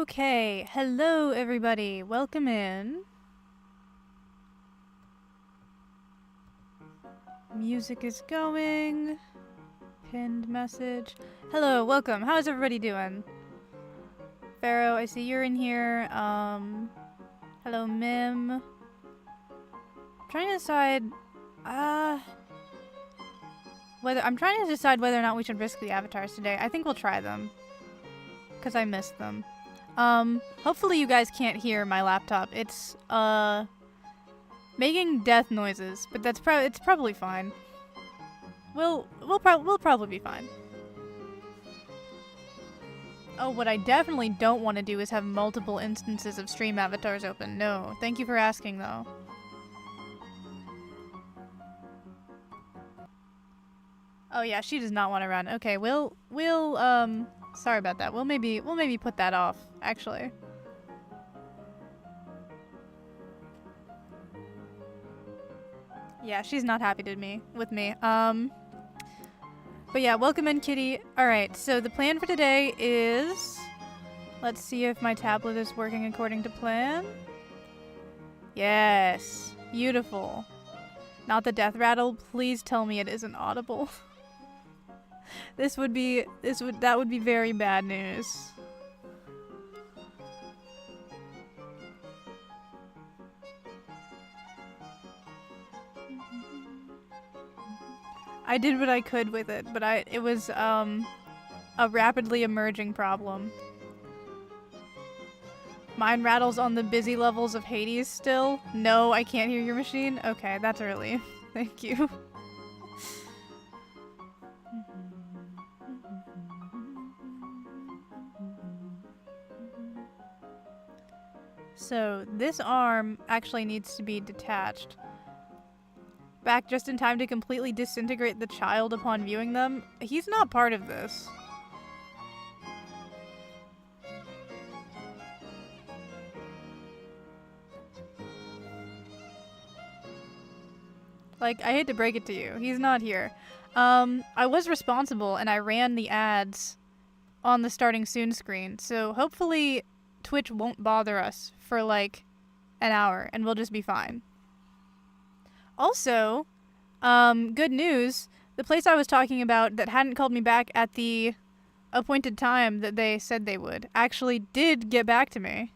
Okay, hello everybody. Welcome in. Music is going. Pinned message. Hello, welcome. How's everybody doing? Pharaoh, I see you're in here. Hello Mim. I'm trying to decide whether or not we should risk the avatars today. I think we'll try them. Because I missed them. Hopefully you guys can't hear my laptop. It's, making death noises, but it's probably fine. We'll probably be fine. Oh, what I definitely don't want to do is have multiple instances of stream avatars open. No. Thank you for asking, though. Oh yeah, she does not want to run. Okay, we'll sorry about that. We'll maybe put that off, actually. Yeah, she's not happy with me. But yeah, welcome in, Kitty. Alright, so the plan for today is... Let's see if my tablet is working according to plan. Yes. Beautiful. Not the death rattle. Please tell me it isn't audible. That would be very bad news. I did what I could with it, but it was a rapidly emerging problem. Mine rattles on the busy levels of Hades still. No, I can't hear your machine. Okay, that's early. Thank you. So this arm actually needs to be detached. Back just in time to completely disintegrate the child upon viewing them. He's not part of this. Like, I hate to break it to you. He's not here. I was responsible and I ran the ads on the starting soon screen. So hopefully Twitch won't bother us for like an hour and we'll just be fine. Also, good news, the place I was talking about that hadn't called me back at the appointed time that they said they would actually did get back to me.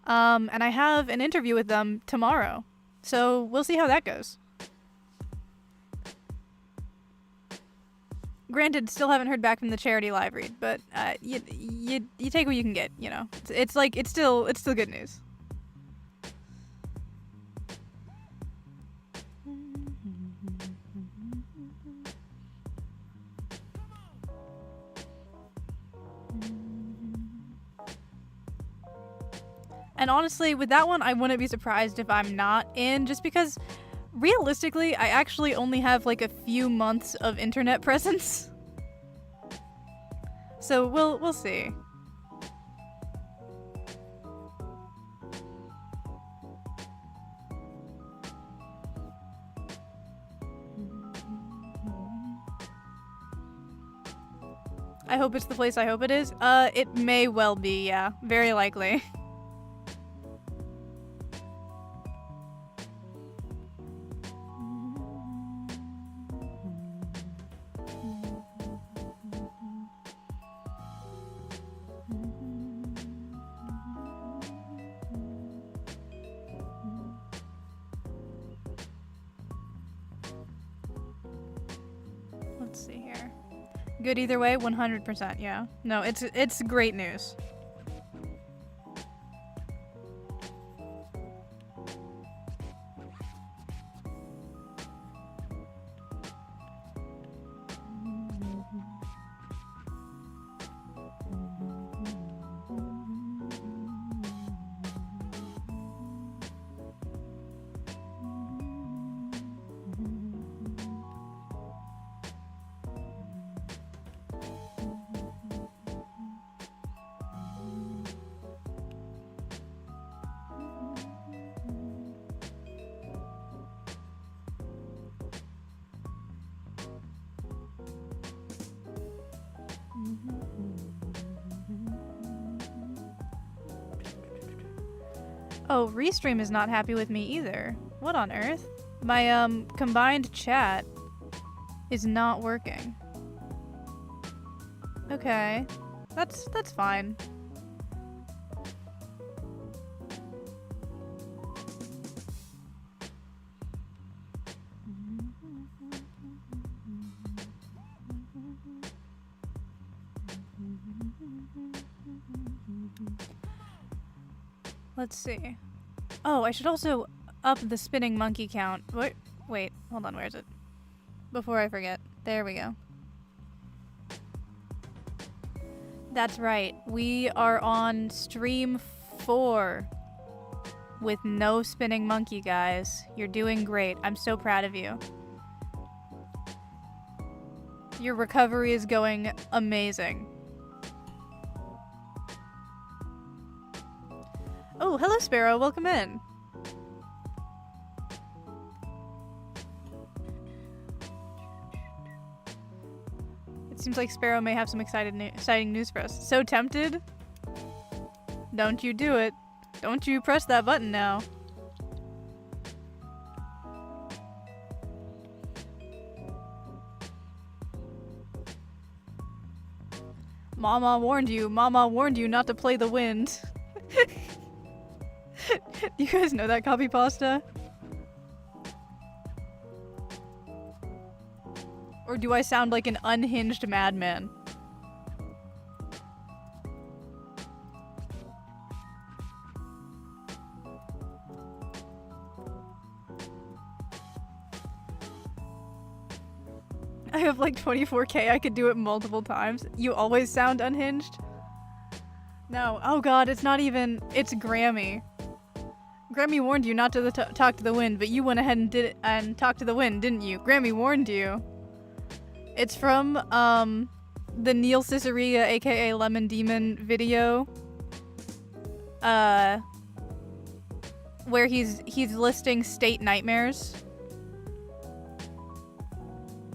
And I have an interview with them tomorrow. So we'll see how that goes. Granted, still haven't heard back from the charity live read, but you take what you can get, you know. It's still good news. And honestly, with that one, I wouldn't be surprised if I'm not in, just because realistically, I actually only have like a few months of internet presence. So we'll see. I hope it's the place I hope it is. It may well be, yeah. Very likely. Let's see here. Good either way, 100%, yeah. No, it's great news. Oh, Restream is not happy with me either. What on earth? My, combined chat is not working. Okay. That's fine. Let's see. Oh, I should also up the spinning monkey count. Wait, hold on, where is it? Before I forget. There we go. That's right. We are on stream 4 with no spinning monkey, guys. You're doing great. I'm so proud of you. Your recovery is going amazing. Oh, hello Sparrow, welcome in. It seems like Sparrow may have some exciting news for us. So tempted? Don't you do it. Don't you press that button now. Mama warned you not to play the wind. Do you guys know that copy pasta? Or do I sound like an unhinged madman? I have like 24K, I could do it multiple times. You always sound unhinged? No, oh god, it's not even, it's Grammy. Grammy warned you not to talk to the wind, but you went ahead and did it and talked to the wind, didn't you? Grammy warned you. It's from, the Neil Ciceria, aka Lemon Demon video. Where he's listing state nightmares.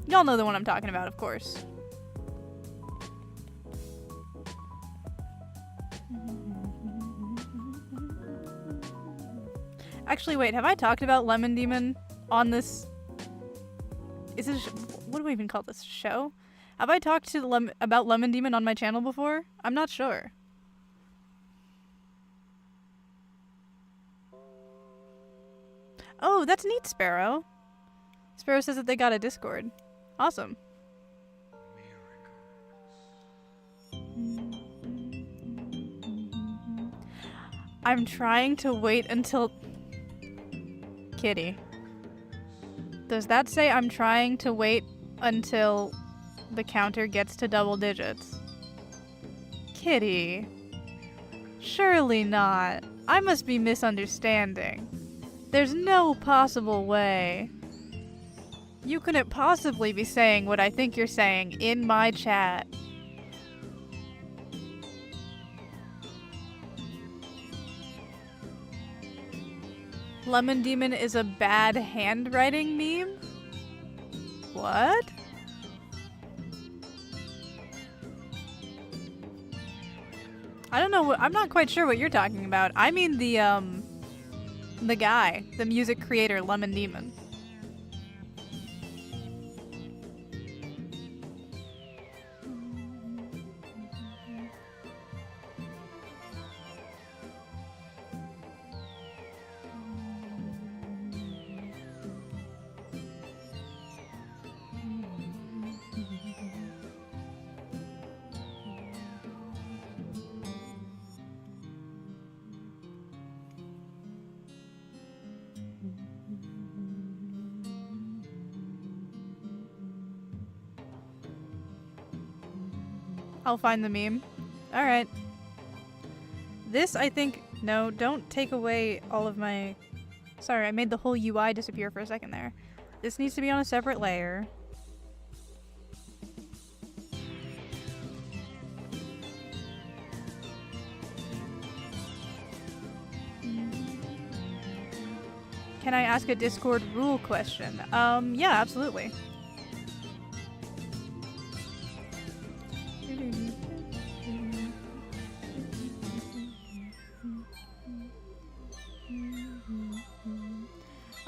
Y'all know the one I'm talking about, of course. Actually, wait, have I talked about Lemon Demon on this? Is this, what do we even call this, show? Have I talked to about Lemon Demon on my channel before? I'm not sure. Oh, that's neat, Sparrow. Sparrow says that they got a Discord. Awesome. I'm trying to wait until... Kitty. Does that say I'm trying to wait until the counter gets to double digits? Kitty. Surely not. I must be misunderstanding. There's no possible way. You couldn't possibly be saying what I think you're saying in my chat. Lemon Demon is a bad handwriting meme? What? I don't know I'm not quite sure what you're talking about. I mean the guy, the music creator, Lemon Demon. I'll find the meme. Alright. This, I think... No, don't take away all of my... Sorry, I made the whole UI disappear for a second there. This needs to be on a separate layer. Can I ask a Discord rule question? Yeah, absolutely.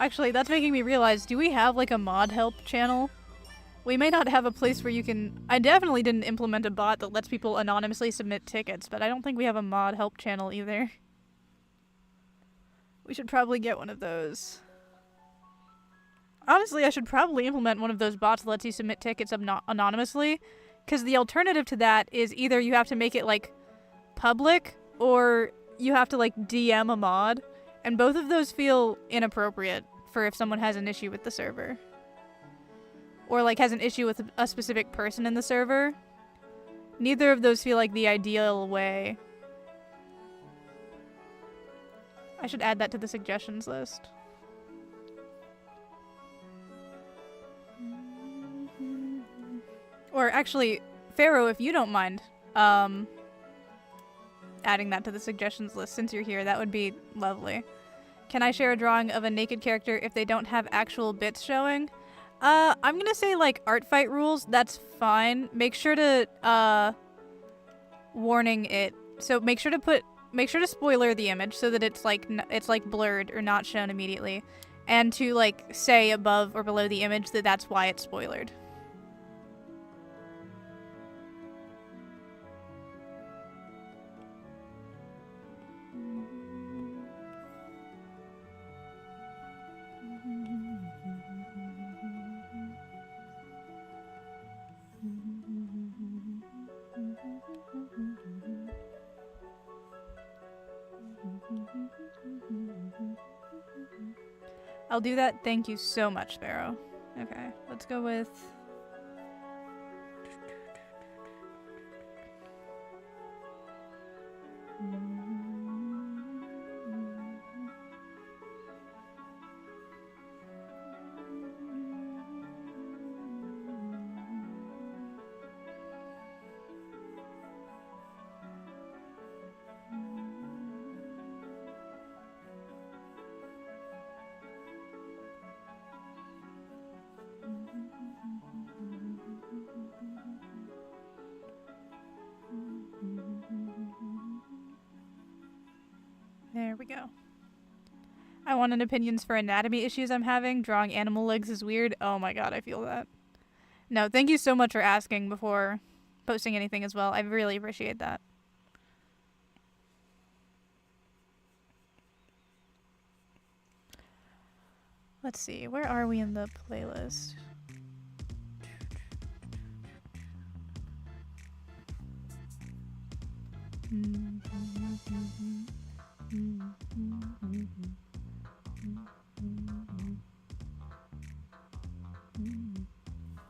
Actually, that's making me realize, do we have like a mod help channel? We may not have a place where you can... I definitely didn't implement a bot that lets people anonymously submit tickets, but I don't think we have a mod help channel either. We should probably get one of those. Honestly, I should probably implement one of those bots that lets you submit tickets anonymously, because the alternative to that is either you have to make it, like, public, or you have to, like, DM a mod, and both of those feel inappropriate for if someone has an issue with the server. Or, like, has an issue with a specific person in the server. Neither of those feel like the ideal way. I should add that to the suggestions list. Or actually, Pharaoh, if you don't mind, adding that to the suggestions list since you're here, that would be lovely. Can I share a drawing of a naked character if they don't have actual bits showing? I'm gonna say, like, art fight rules, that's fine. Make sure to, warning it. So make sure to spoiler the image so that it's like blurred or not shown immediately. And to, like, say above or below the image that that's why it's spoilered. I'll do that. Thank you so much, Sparrow. Okay, let's go with... There we go. I wanted opinions for anatomy issues I'm having. Drawing animal legs is weird. Oh my god, I feel that. No, thank you so much for asking before posting anything as well. I really appreciate that. Let's see, where are we in the playlist?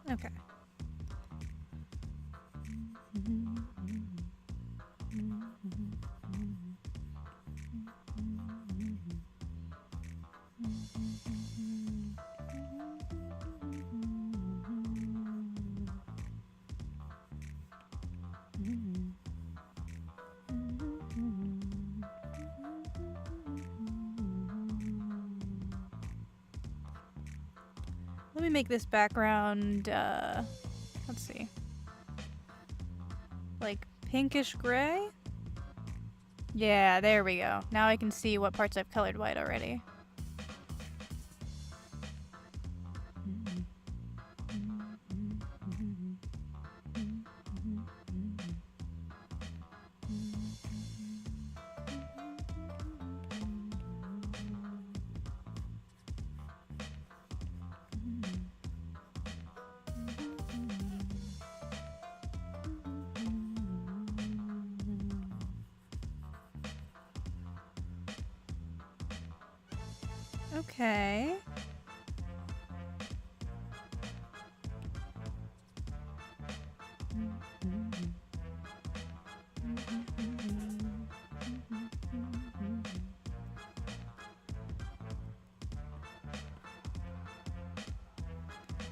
Okay. Let me make this background, let's see. Like pinkish gray? Yeah, there we go. Now I can see what parts I've colored white already. Okay.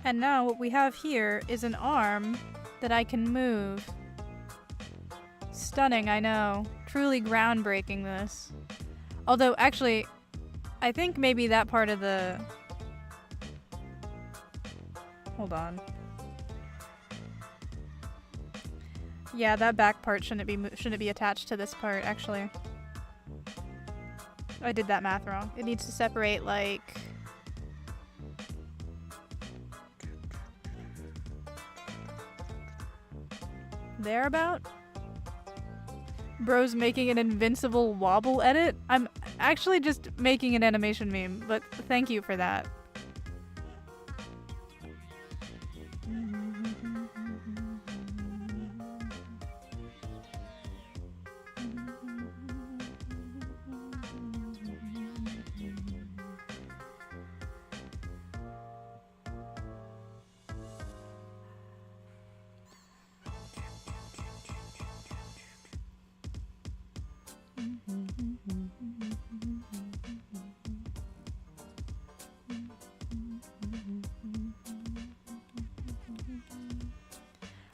And now what we have here is an arm that I can move. Stunning, I know. Truly groundbreaking, this. Although, actually, I think maybe that part of the... Hold on. Yeah, that back part shouldn't be attached to this part, actually. I did that math wrong. It needs to separate, like... thereabout. Bro's making an invincible wobble edit. I'm actually just making an animation meme, but thank you for that.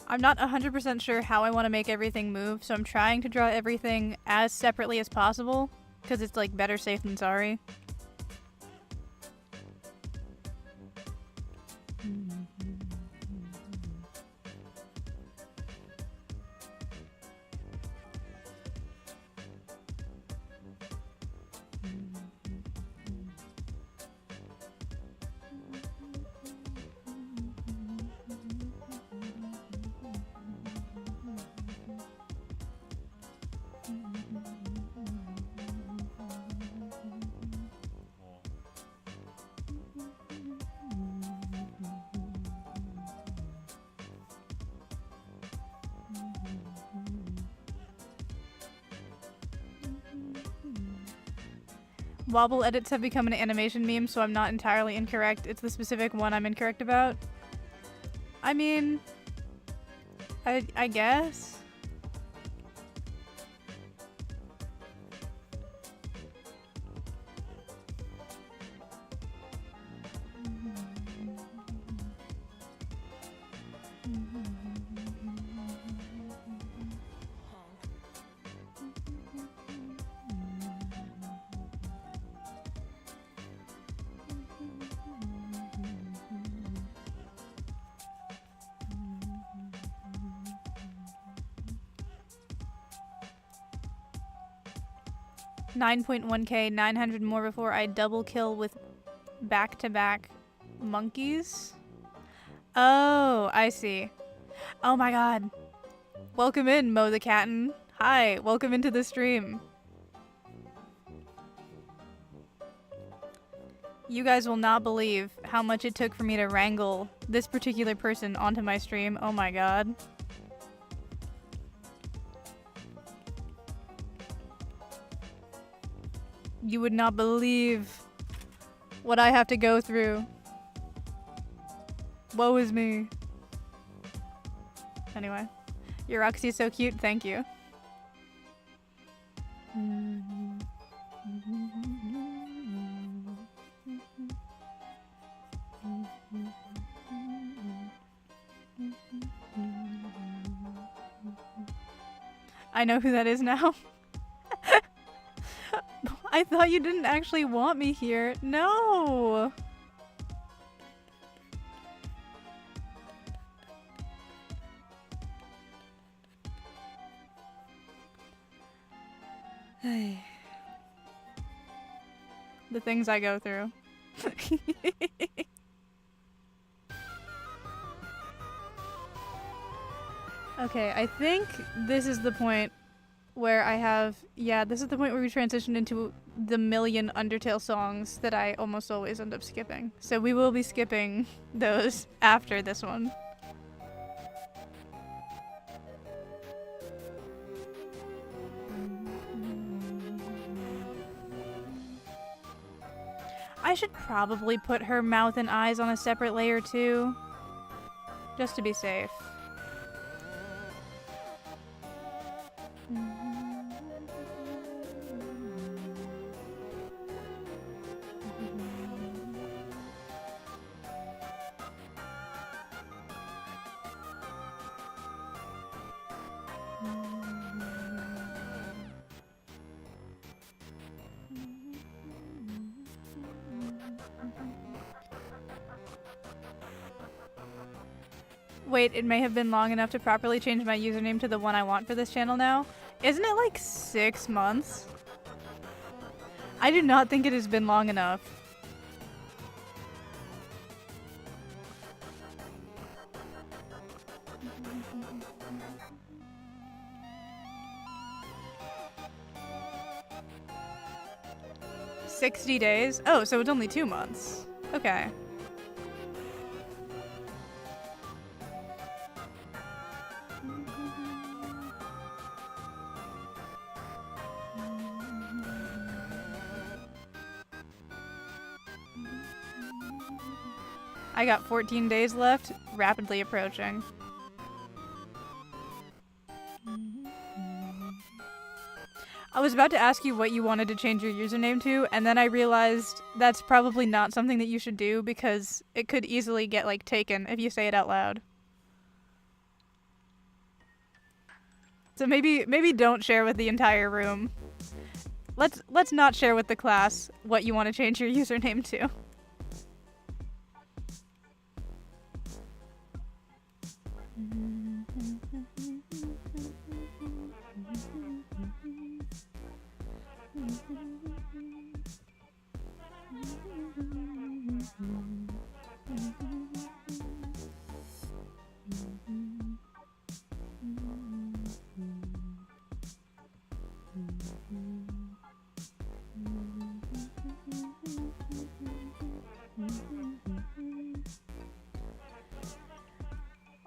I'm not 100% sure how I want to make everything move, so I'm trying to draw everything as separately as possible, because it's like better safe than sorry. Wobble edits have become an animation meme, so I'm not entirely incorrect. It's the specific one I'm incorrect about. I mean, I guess. $9.1k, 900 more before I double kill with back-to-back monkeys. Oh, I see. Oh my god. Welcome in, Mo the Catten. Hi, welcome into the stream. You guys will not believe how much it took for me to wrangle this particular person onto my stream. Oh my god. You would not believe what I have to go through. Woe is me. Anyway, your Roxy's so cute, thank you. I know who that is now. I thought you didn't actually want me here. No! The things I go through. Okay, I think this is the point where I have... Yeah, this is the point where we transitioned into the million Undertale songs that I almost always end up skipping. So we will be skipping those after this one. I should probably put her mouth and eyes on a separate layer too, just to be safe. Wait, it may have been long enough to properly change my username to the one I want for this channel now. Isn't it like 6 months? I do not think it has been long enough. 60 days? Oh, so it's only 2 months. Okay. I got 14 days left, rapidly approaching. I was about to ask you what you wanted to change your username to, and then I realized that's probably not something that you should do because it could easily get, like, taken if you say it out loud. So maybe don't share with the entire room. Let's not share with the class what you want to change your username to.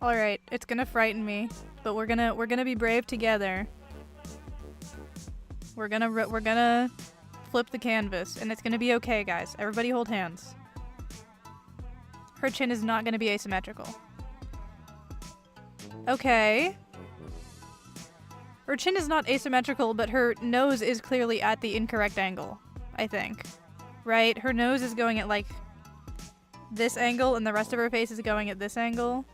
All right, it's gonna frighten me, but we're gonna be brave together. We're gonna flip the canvas, and it's gonna be okay, guys. Everybody hold hands. Her chin is not gonna be asymmetrical. Okay. Her chin is not asymmetrical, but her nose is clearly at the incorrect angle, I think. Right? Her nose is going at, like, this angle, and the rest of her face is going at this angle.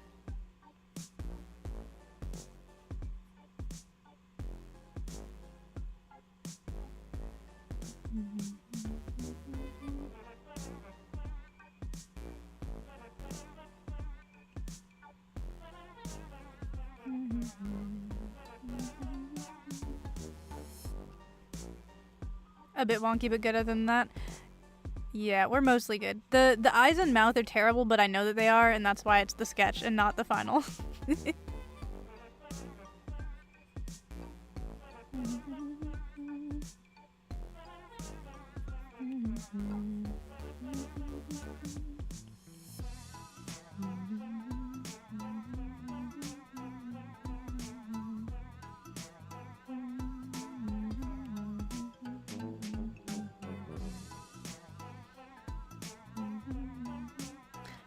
A bit wonky, but good other than that. Yeah, we're mostly good. The eyes and mouth are terrible, but I know that they are, and that's why it's the sketch and not the final.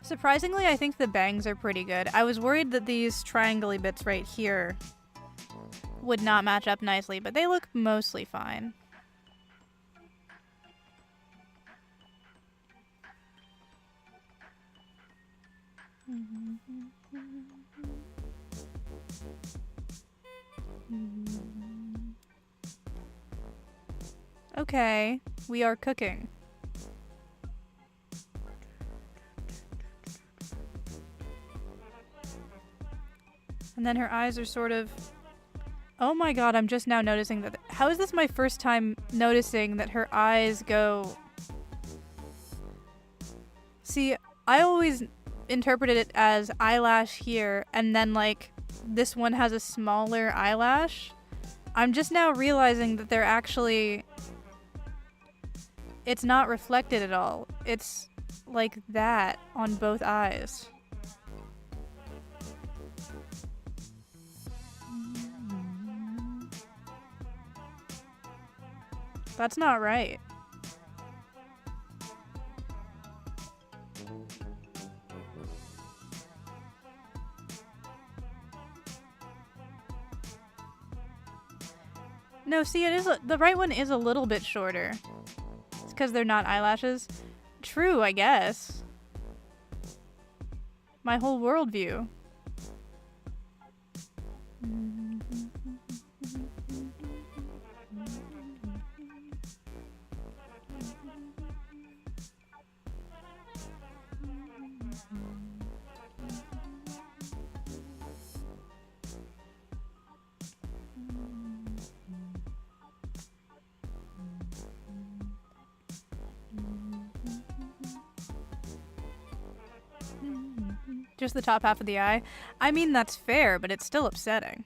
Surprisingly, I think the bangs are pretty good. I was worried that these triangle-y bits right here would not match up nicely, but they look mostly fine. Okay, we are cooking. And then her eyes are sort of... Oh my god, I'm just now noticing that... How is this my first time noticing that her eyes go... See, I always interpreted it as eyelash here, and then, like, this one has a smaller eyelash. I'm just now realizing that they're actually... It's not reflected at all. It's like that on both eyes. That's not right. No, see, it is the right one is a little bit shorter. It's because they're not eyelashes. True, I guess. My whole worldview. Just the top half of the eye. I mean, that's fair, but it's still upsetting.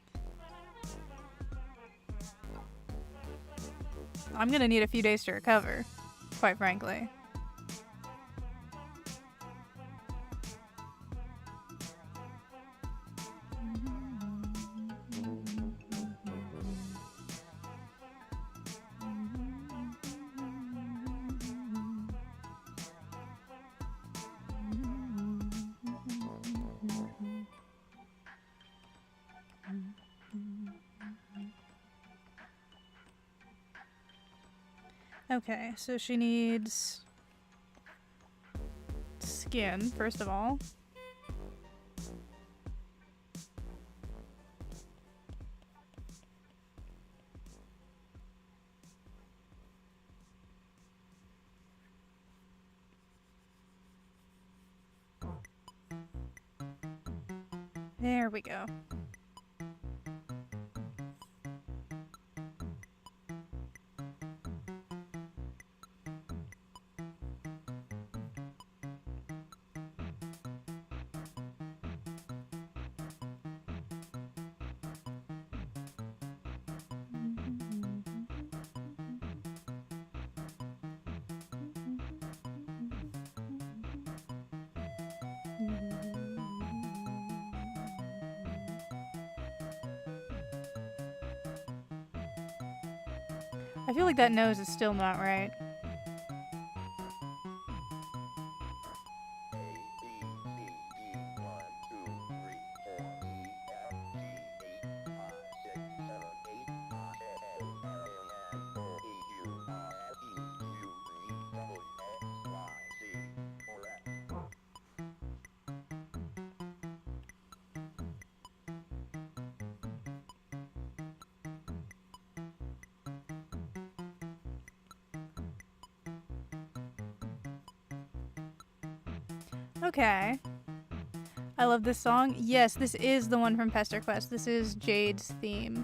I'm gonna need a few days to recover. quite frankly. Okay, so she needs skin, first of all. There we go. I feel like that nose is still not right. Okay. I love this song. Yes, this is the one from Pester Quest. This is Jade's theme.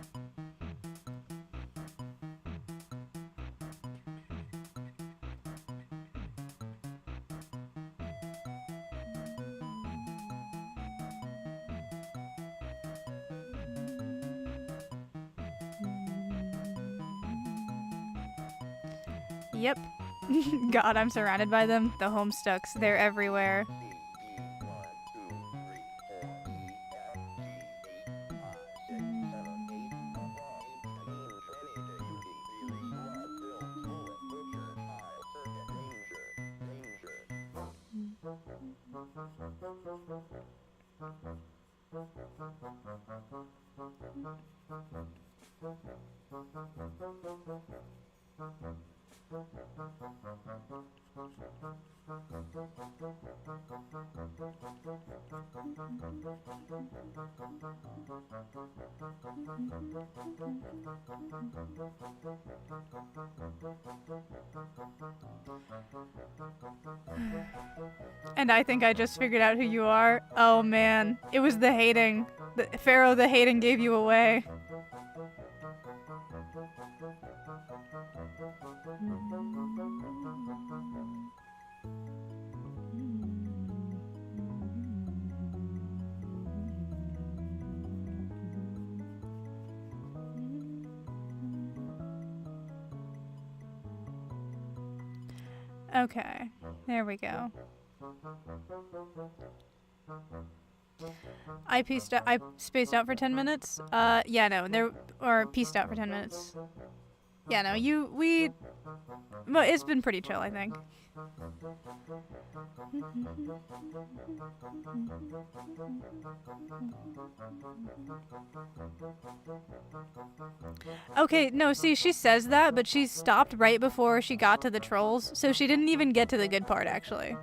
Yep. God, I'm surrounded by them. The Homestucks, they're everywhere. And I think I just figured out who you are. Oh man, it was the hating. Pharaoh, the hating gave you away. Okay, there we go. I spaced out for 10 minutes. Yeah, no, pieced out for 10 minutes. Yeah, no, well, it's been pretty chill, I think. Okay, no, see, she says that, but she stopped right before she got to the trolls, so she didn't even get to the good part, actually.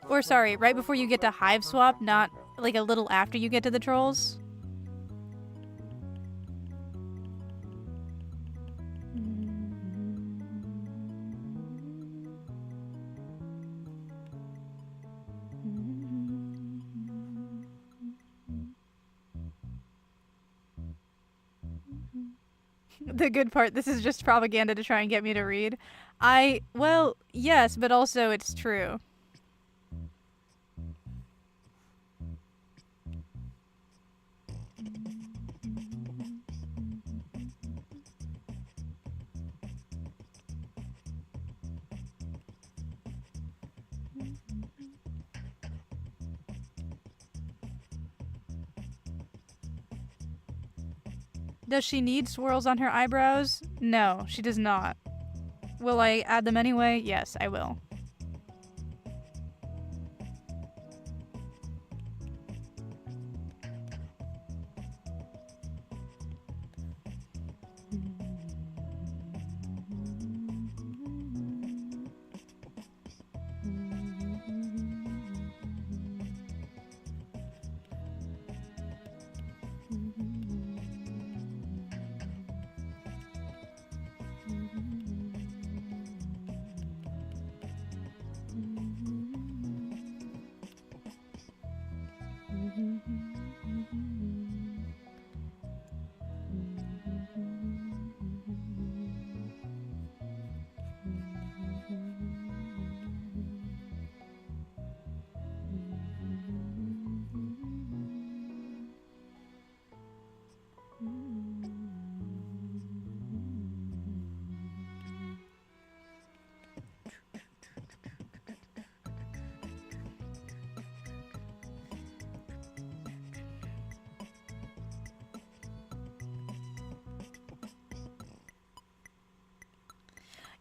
Or sorry, right before you get to Hive Swap, not like a little after you get to the trolls. The good part, this is just propaganda to try and get me to read. Well, yes, but also it's true. Does she need swirls on her eyebrows? No, she does not. Will I add them anyway? Yes, I will.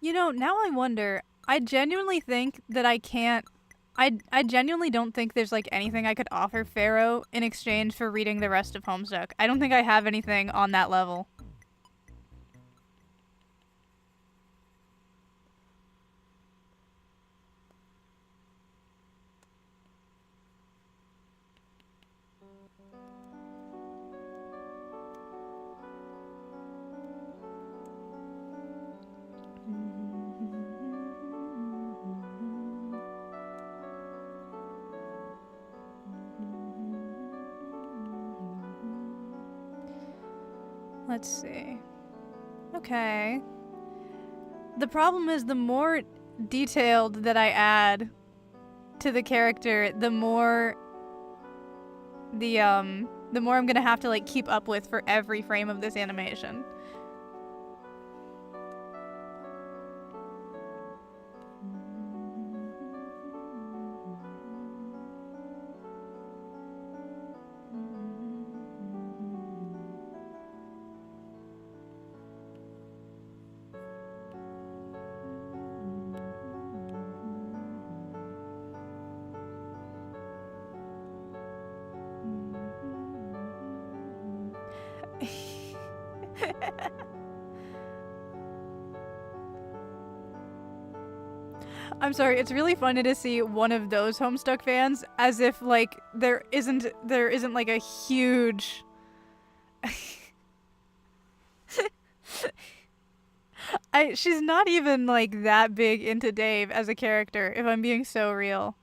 You know, now I wonder, I genuinely think that I can't. I genuinely don't think there's like anything I could offer Pharaoh in exchange for reading the rest of Homestuck. I don't think I have anything on that level. Let's see. Okay. The problem is the more detailed that I add to the character, the more I'm gonna have to like keep up with for every frame of this animation. I'm sorry, it's really funny to see one of those Homestuck fans as if like there isn't like a huge she's not even like that big into Dave as a character, if I'm being so real.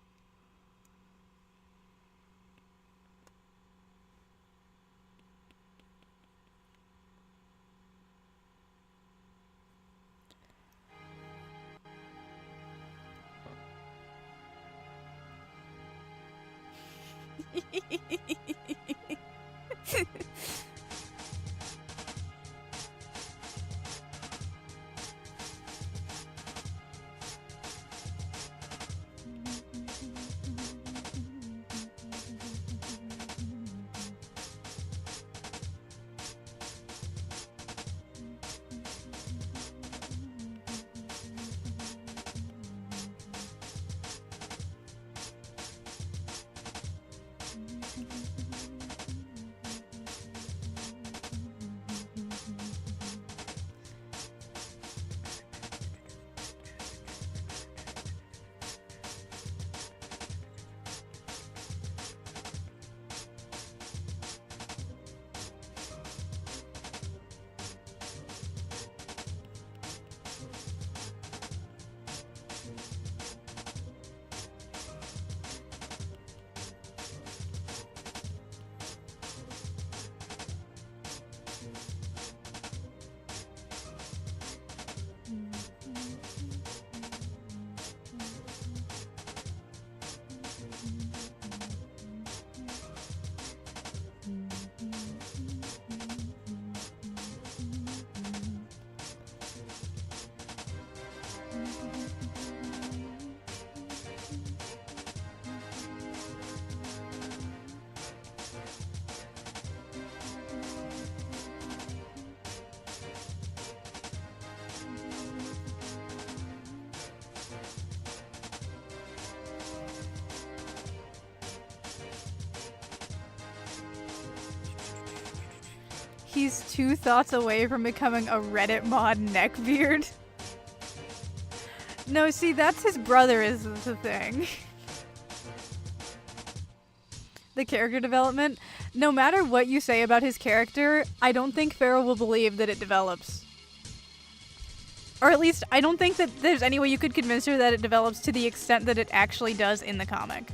He's 2 thoughts away from becoming a Reddit mod neckbeard. No, see, that's his brother is the thing. The character development. No matter what you say about his character, I don't think Pharaoh will believe that it develops. Or at least, I don't think that there's any way you could convince her that it develops to the extent that it actually does in the comic.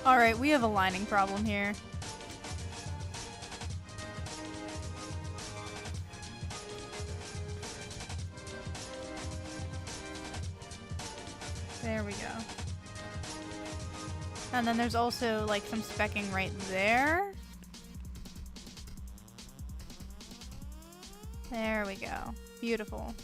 Alright, we have a lining problem here. There we go. And then there's also like some specking right there. There we go. Beautiful.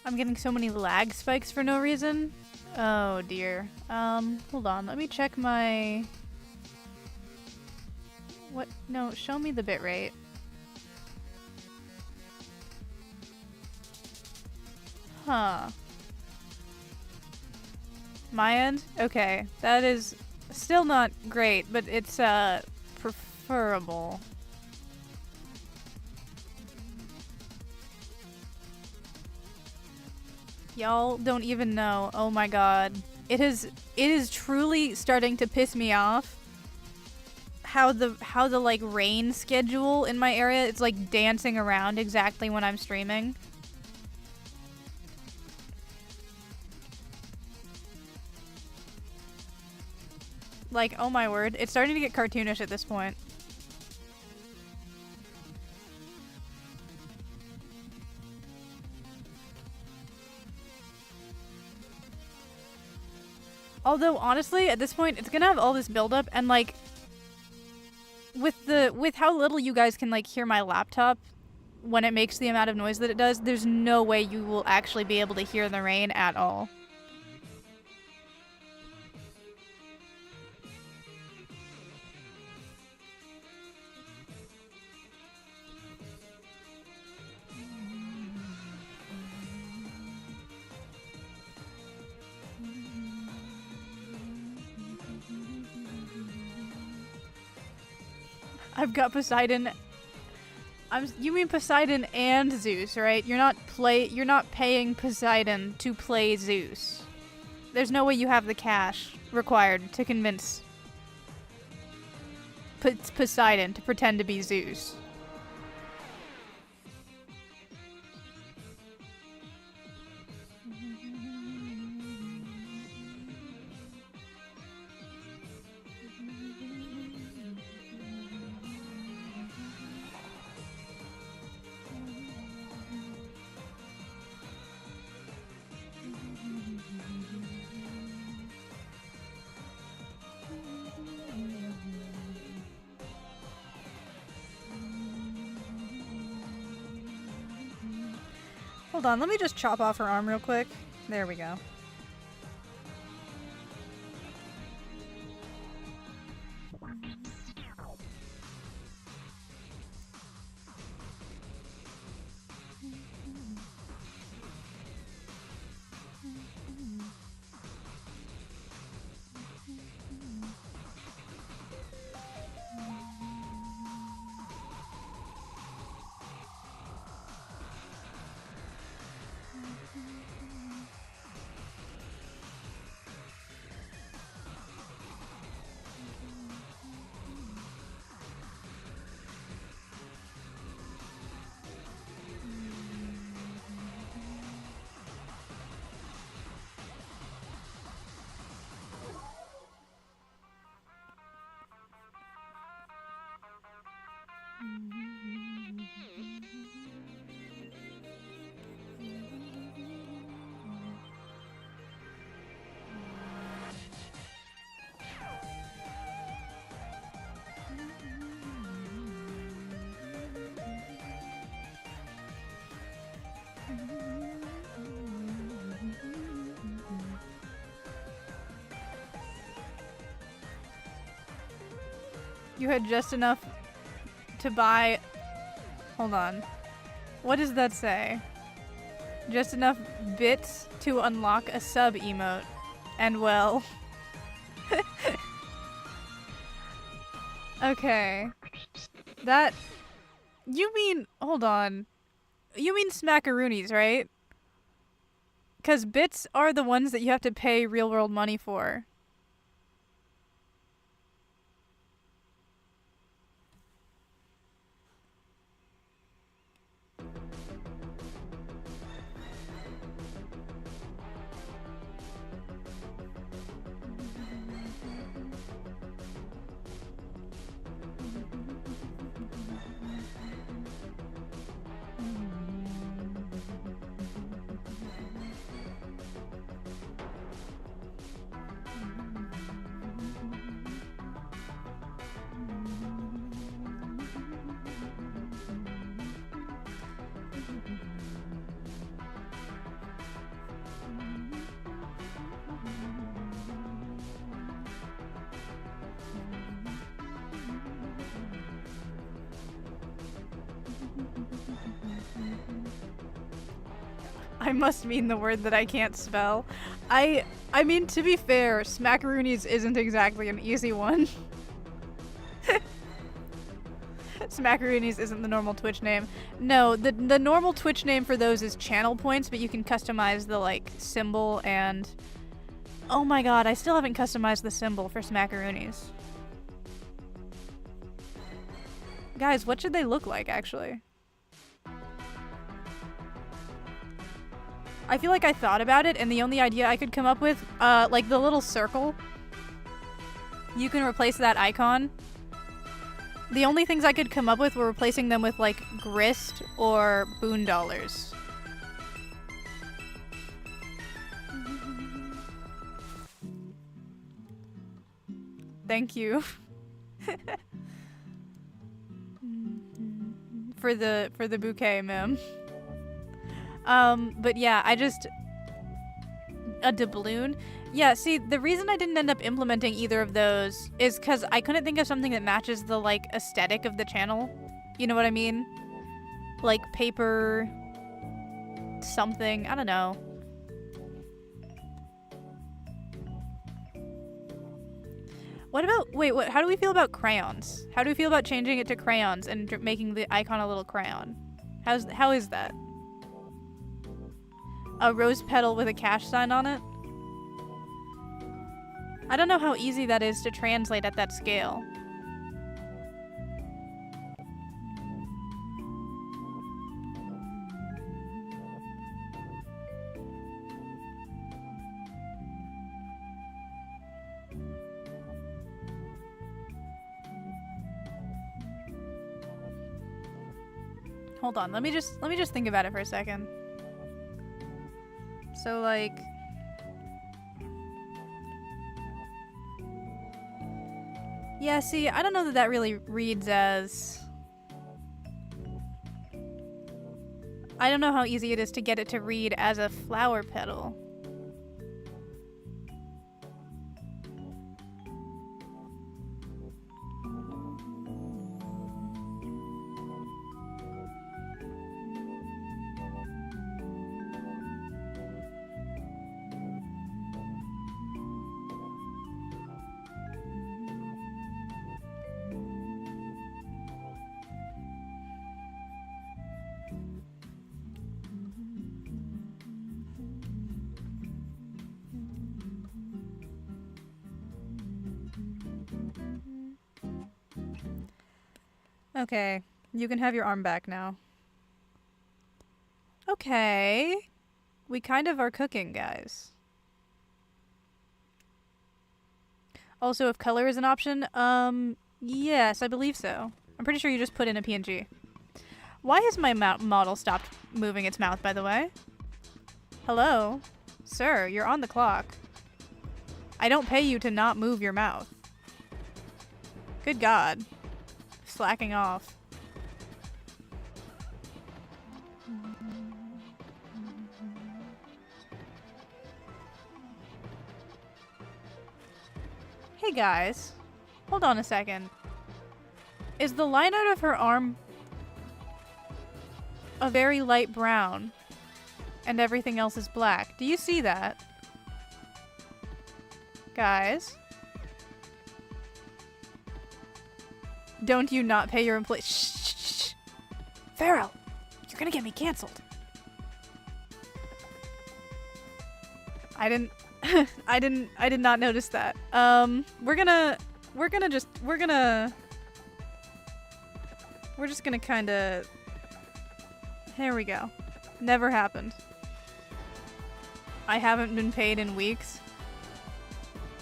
I'm getting so many lag spikes for no reason. Oh dear. Hold on. Let me check my... What? No, show me the bitrate. Huh. My end? Okay. That is still not great, but it's, preferable. Y'all don't even know. Oh my god. It is truly starting to piss me off how the like rain schedule in my area, it's like dancing around exactly when I'm streaming. Like, oh my word. It's starting to get cartoonish at this point. Although, honestly, at this point, it's gonna have all this buildup, and, like, with how little you guys can, like, hear my laptop when it makes the amount of noise that it does, there's no way you will actually be able to hear the rain at all. I've got Poseidon. You mean Poseidon and Zeus, right? You're not paying Poseidon to play Zeus. There's no way you have the cash required to convince Poseidon to pretend to be Zeus. Hold on, let me just chop off her arm real quick. There we go. You had just enough to buy... Hold on. What does that say? Just enough bits to unlock a sub emote. And well... Okay. That... You mean... Hold on. You mean smackaroonies, right? Because bits are the ones that you have to pay real-world money for. I must mean the word that I can't spell. I mean, to be fair, smackaroonies isn't exactly an easy one. Smackaroonies isn't the normal Twitch name. No, the normal Twitch name for those is channel points, but you can customize the, like, symbol and... Oh my god, I still haven't customized the symbol for smackaroonies. Guys, what should they look like, actually? I feel like I thought about it, and the only idea I could come up with, like the little circle, you can replace that icon. The only things I could come up with were replacing them with, like, grist or boondollars. Thank you. for the bouquet, ma'am. But yeah, a doubloon? Yeah, see, the reason I didn't end up implementing either of those is because I couldn't think of something that matches the, like, aesthetic of the channel. You know what I mean? Like, paper... something. I don't know. What about, wait, how do we feel about crayons? How do we feel about changing it to crayons and making the icon a little crayon? How is that? A rose petal with a cash sign on it? I don't know how easy that is to translate at that scale. Hold on, let me just think about it for a second. So like, yeah, see, I don't know that really reads as, I don't know how easy it is to get it to read as a flower petal. Okay, you can have your arm back now. Okay. We kind of are cooking, guys. Also, if color is an option, yes, I believe so. I'm pretty sure you just put in a PNG. Why has my model stopped moving its mouth, by the way? Hello? Sir, you're on the clock. I don't pay you to not move your mouth. Good God. Slacking off. Hey guys, hold on a second. Is the line art of her arm a very light brown and everything else is black? Do you see that? Guys? Don't you not pay your employees? Shh. Pharaoh, you're gonna get me canceled. I did not notice that. We're just gonna kinda, here we go. Never happened. I haven't been paid in weeks.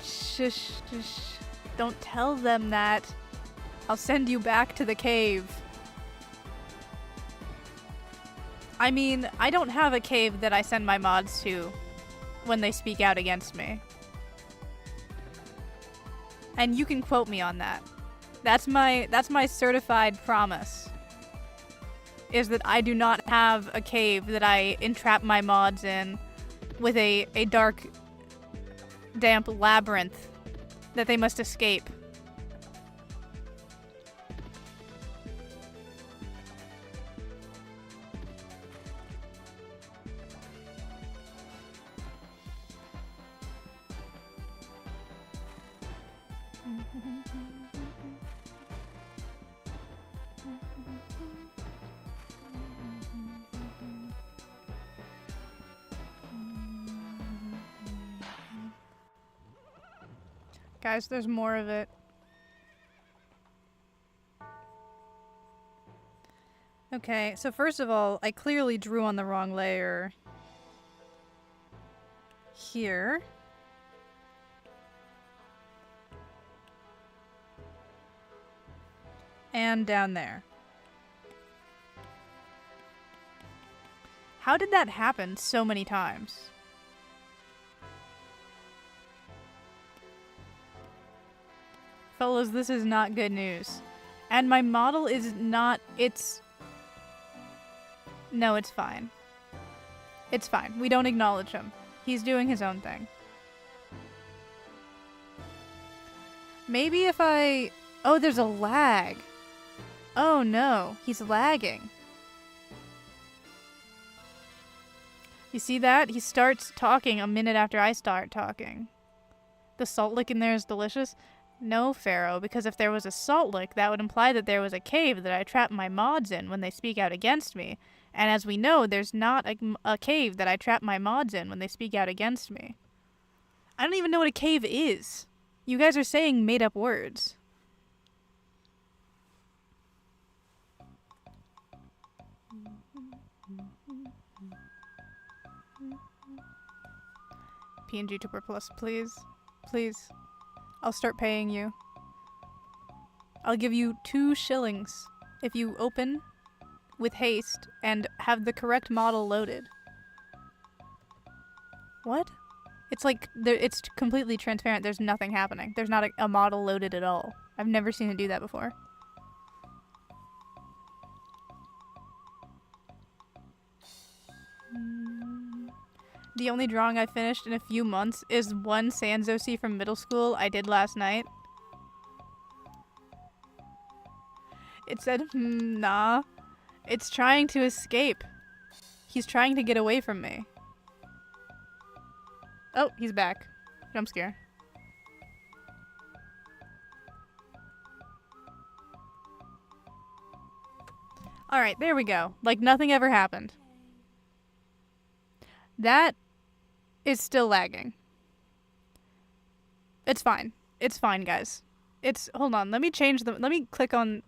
Shush. Don't tell them that. I'll send you back to the cave. I mean, I don't have a cave that I send my mods to when they speak out against me. And you can quote me on that. That's my certified promise. Is that I do not have a cave that I entrap my mods in with a dark, damp labyrinth that they must escape. Guys, there's more of it. Okay, so first of all, I clearly drew on the wrong layer here. And down there. How did that happen so many times? Fellas, this is not good news. And my model is not, no, it's fine. It's fine. We don't acknowledge him. He's doing his own thing. Maybe if oh, there's a lag. Oh no, he's lagging. You see that? He starts talking a minute after I start talking. The salt lick in there is delicious. No, Pharaoh, because if there was a salt lick, that would imply that there was a cave that I trapped my mods in when they speak out against me. And as we know, there's not a cave that I trap my mods in when they speak out against me. I don't even know what a cave is. You guys are saying made-up words. PNG Tuber Plus, please. Please. I'll start paying you. I'll give you 2 shillings if you open with haste and have the correct model loaded. What? It's like, it's completely transparent. There's nothing happening. There's not a model loaded at all. I've never seen it do that before. The only drawing I finished in a few months is one Sanzosi from middle school I did last night. It said, nah. It's trying to escape. He's trying to get away from me. Oh, he's back. Jump scare. Alright, there we go. Like nothing ever happened. That is still lagging. It's fine. It's fine, guys. Hold on, let me change let me click on...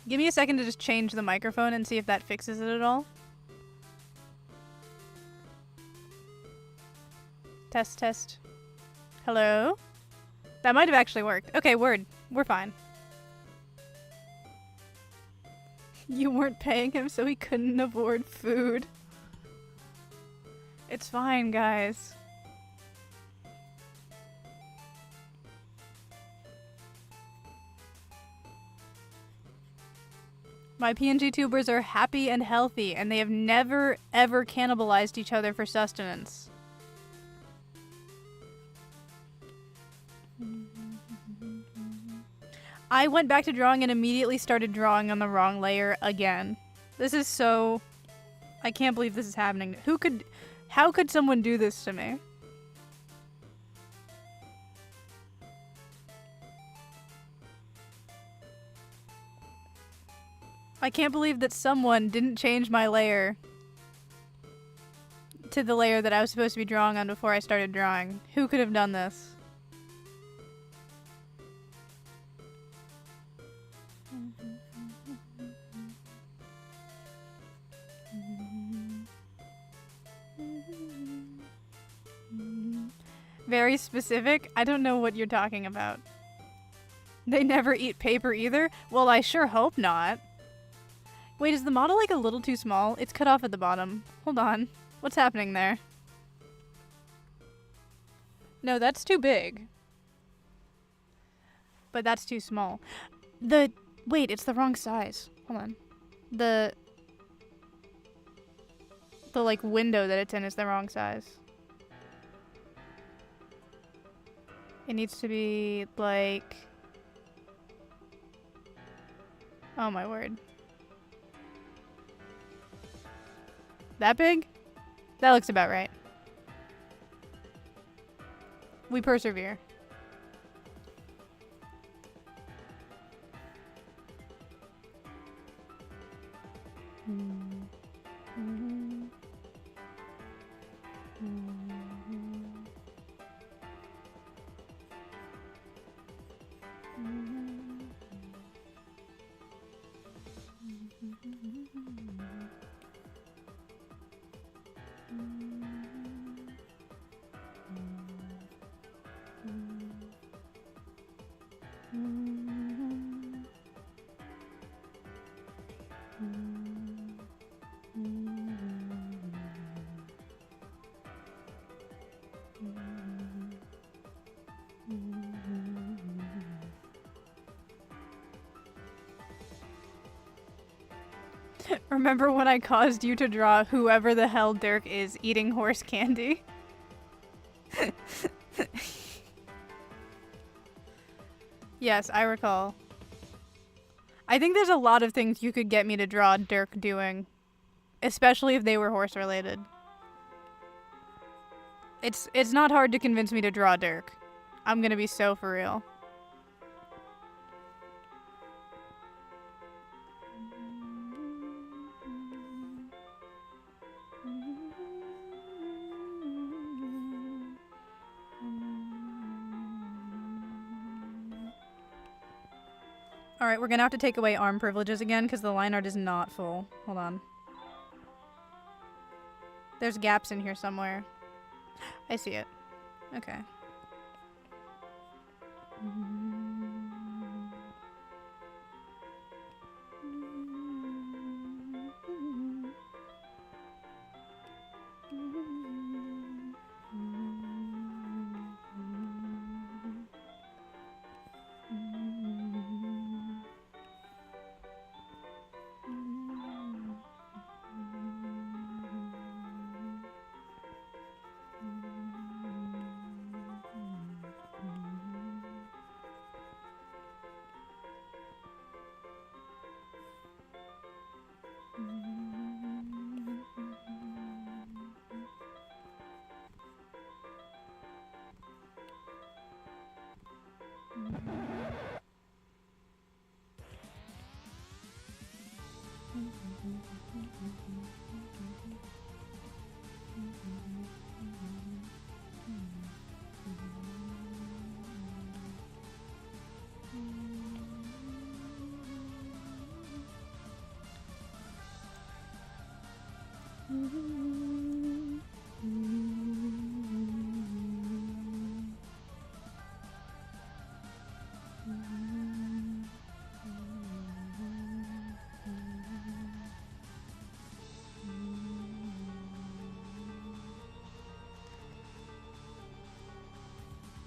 Give me a second to just change the microphone and see if that fixes it at all. Test, test. Hello? That might have actually worked. Okay, word. We're fine. You weren't paying him, so he couldn't afford food. It's fine, guys. My PNG tubers are happy and healthy, and they have never, ever cannibalized each other for sustenance. I went back to drawing and immediately started drawing on the wrong layer again. This is so... I can't believe this is happening. How could someone do this to me? I can't believe that someone didn't change my layer to the layer that I was supposed to be drawing on before I started drawing. Who could have done this? Very specific? I don't know what you're talking about. They never eat paper either? Well, I sure hope not. Wait, is the model like a little too small? It's cut off at the bottom. Hold on. What's happening there? No, that's too big. But that's too small. Wait, it's the wrong size. Hold on. The like window that it's in is the wrong size. It needs to be like... Oh my word. That big? That looks about right. We persevere. Remember when I caused you to draw whoever the hell Dirk is eating horse candy? Yes, I recall. I think there's a lot of things you could get me to draw Dirk doing. Especially if they were horse related. It's not hard to convince me to draw Dirk. I'm gonna be so for real. Alright, we're gonna have to take away arm privileges again because the line art is not full. Hold on. There's gaps in here somewhere. I see it. Okay.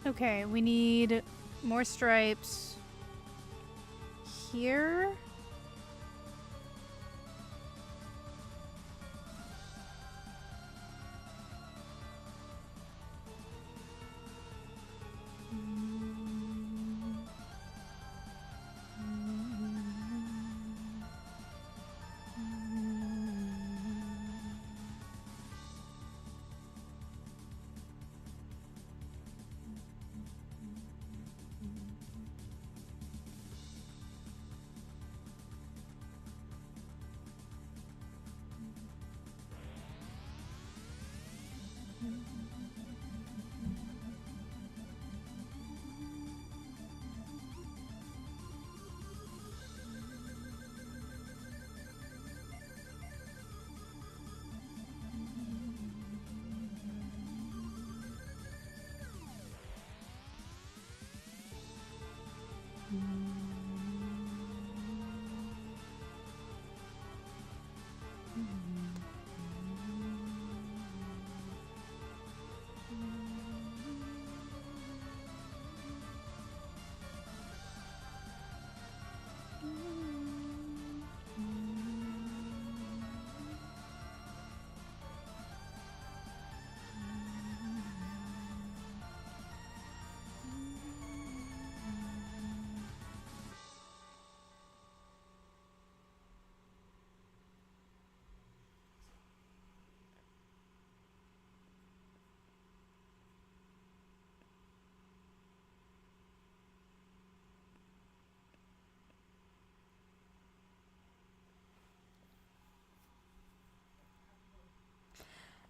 Okay, we need more stripes here.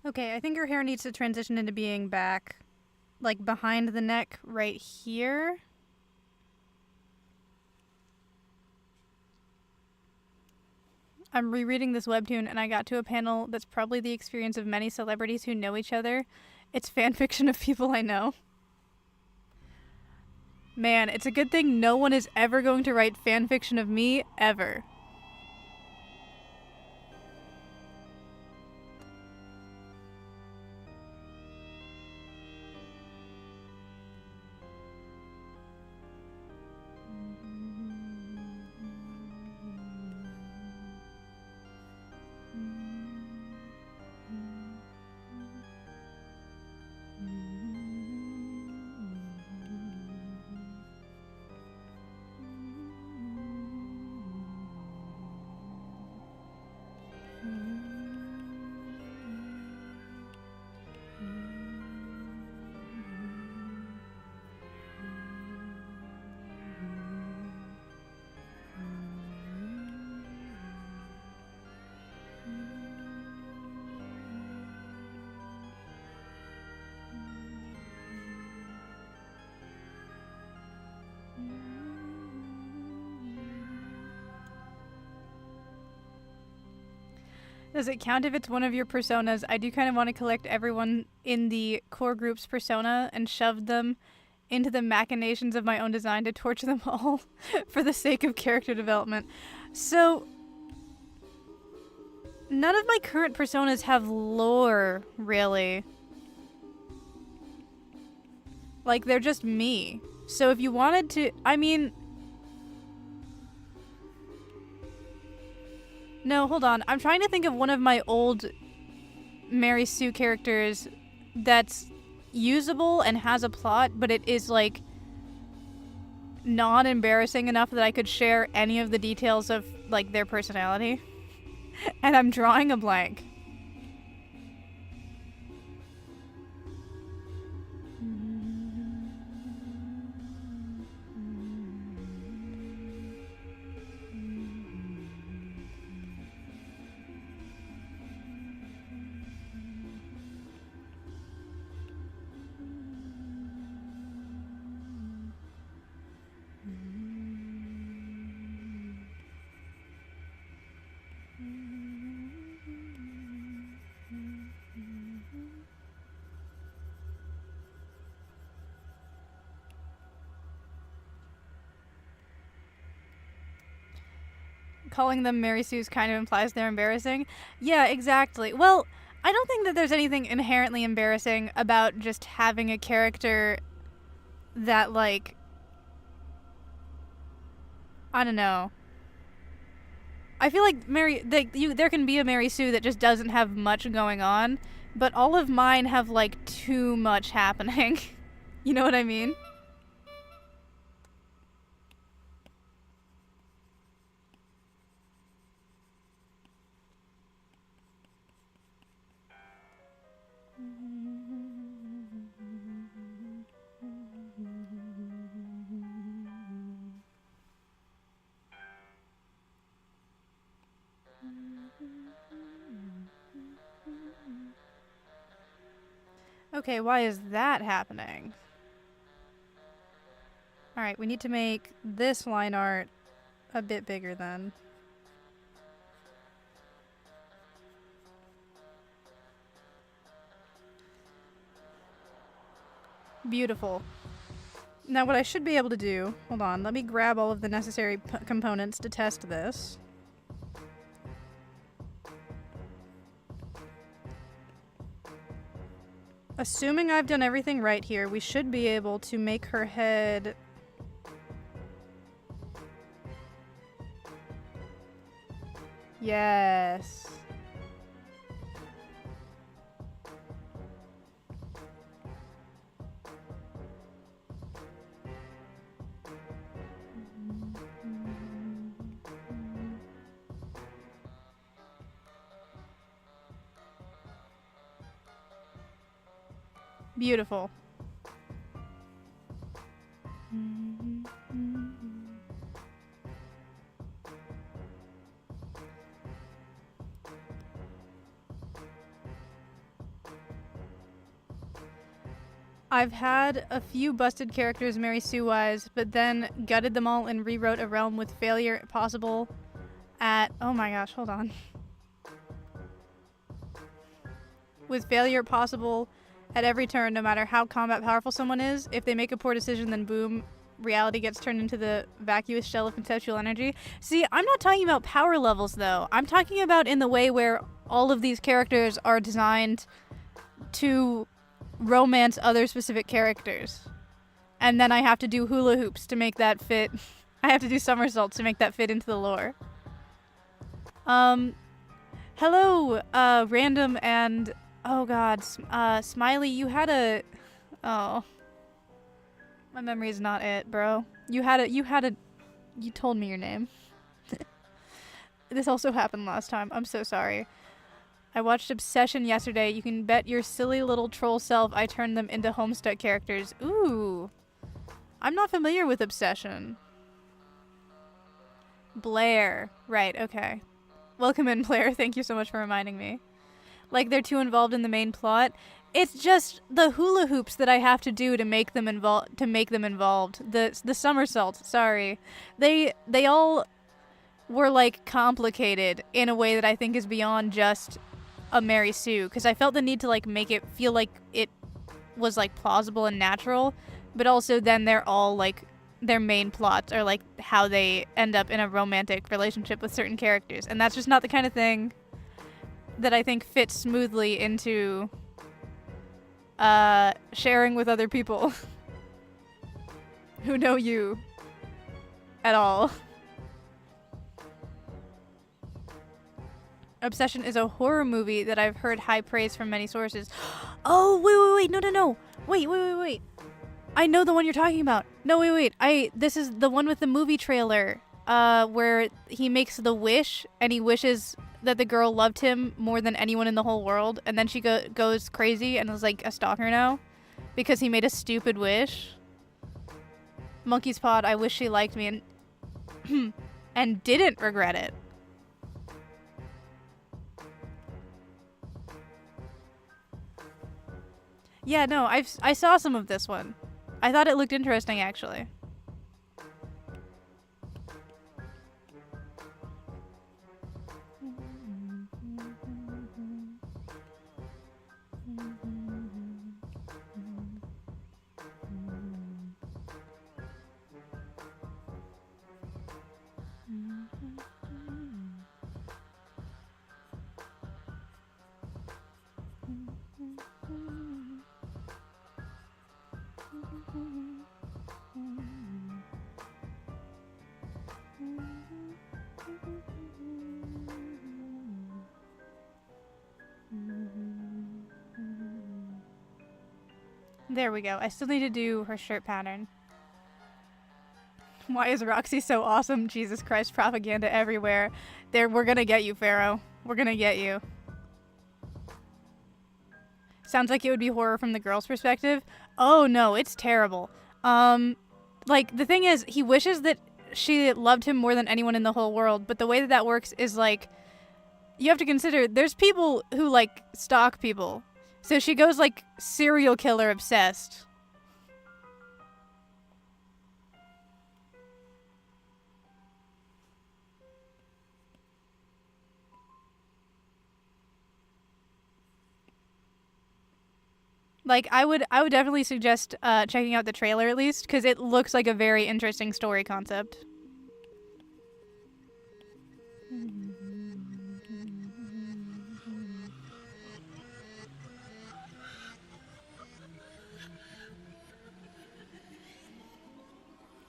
Okay, I think your hair needs to transition into being back, like behind the neck right here. I'm rereading this webtoon and I got to a panel that's probably the experience of many celebrities who know each other. It's fan fiction of people I know. Man, it's a good thing no one is ever going to write fan fiction of me, ever. Does it count if it's one of your personas? I do kind of want to collect everyone in the core group's persona and shove them into the machinations of my own design to torture them all for the sake of character development. So, none of my current personas have lore, really. Like, they're just me. So if you wanted to, I mean... No, hold on. I'm trying to think of one of my old Mary Sue characters that's usable and has a plot, but it is, like, not embarrassing enough that I could share any of the details of, like, their personality. And I'm drawing a blank. Calling them Mary Sue's kind of implies they're embarrassing. Yeah, exactly. Well, I don't think that there's anything inherently embarrassing about just having a character that, like, I don't know. I feel like there can be a Mary Sue that just doesn't have much going on, but all of mine have, like, too much happening. You know what I mean? Okay, why is that happening? Alright, we need to make this line art a bit bigger then. Beautiful. Now what I should be able to do, hold on, let me grab all of the necessary components to test this. Assuming I've done everything right here, we should be able to make her head... Yes. Beautiful. I've had a few busted characters Mary Sue-wise, but then gutted them all and rewrote a realm with failure possible at... Oh my gosh, hold on. With failure possible at every turn, no matter how combat powerful someone is. If they make a poor decision, then boom, reality gets turned into the vacuous shell of conceptual energy. See, I'm not talking about power levels, though. I'm talking about in the way where all of these characters are designed to romance other specific characters. And then I have to do hula hoops to make that fit. I have to do somersaults to make that fit into the lore. Hello, random and... Oh god, Smiley, you had a... Oh. My memory is not it, bro. You told me your name. This also happened last time. I'm so sorry. I watched Obsession yesterday. You can bet your silly little troll self I turned them into Homestuck characters. Ooh. I'm not familiar with Obsession. Blair. Right, okay. Welcome in, Blair. Thank you so much for reminding me. Like they're too involved in the main plot. It's just the hula hoops that I have to do to make them involved. The somersaults. Sorry, they all were like complicated in a way that I think is beyond just a Mary Sue, because I felt the need to like make it feel like it was like plausible and natural, but also then they're all like their main plots are like how they end up in a romantic relationship with certain characters, and that's just not the kind of thing that I think fits smoothly into sharing with other people who know you at all. Obsession is a horror movie that I've heard high praise from many sources. Oh, wait, no. Wait. I know the one you're talking about. No, wait. This is the one with the movie trailer, where he makes the wish, and he wishes that the girl loved him more than anyone in the whole world, and then she goes crazy and is like a stalker now, because he made a stupid wish. Monkey's Pod, I wish she liked me, and and didn't regret it. Yeah, no, I saw some of this one. I thought it looked interesting, actually. There we go. I still need to do her shirt pattern. Why is Roxy so awesome? Jesus Christ, propaganda everywhere. We're gonna get you, Pharaoh. We're gonna get you. Sounds like it would be horror from the girl's perspective. Oh no, it's terrible. Like, the thing is, he wishes that she loved him more than anyone in the whole world, but the way that works is, like, you have to consider, there's people who, like, stalk people. So she goes, like, serial killer obsessed. Like, I would definitely suggest checking out the trailer at least, because it looks like a very interesting story concept.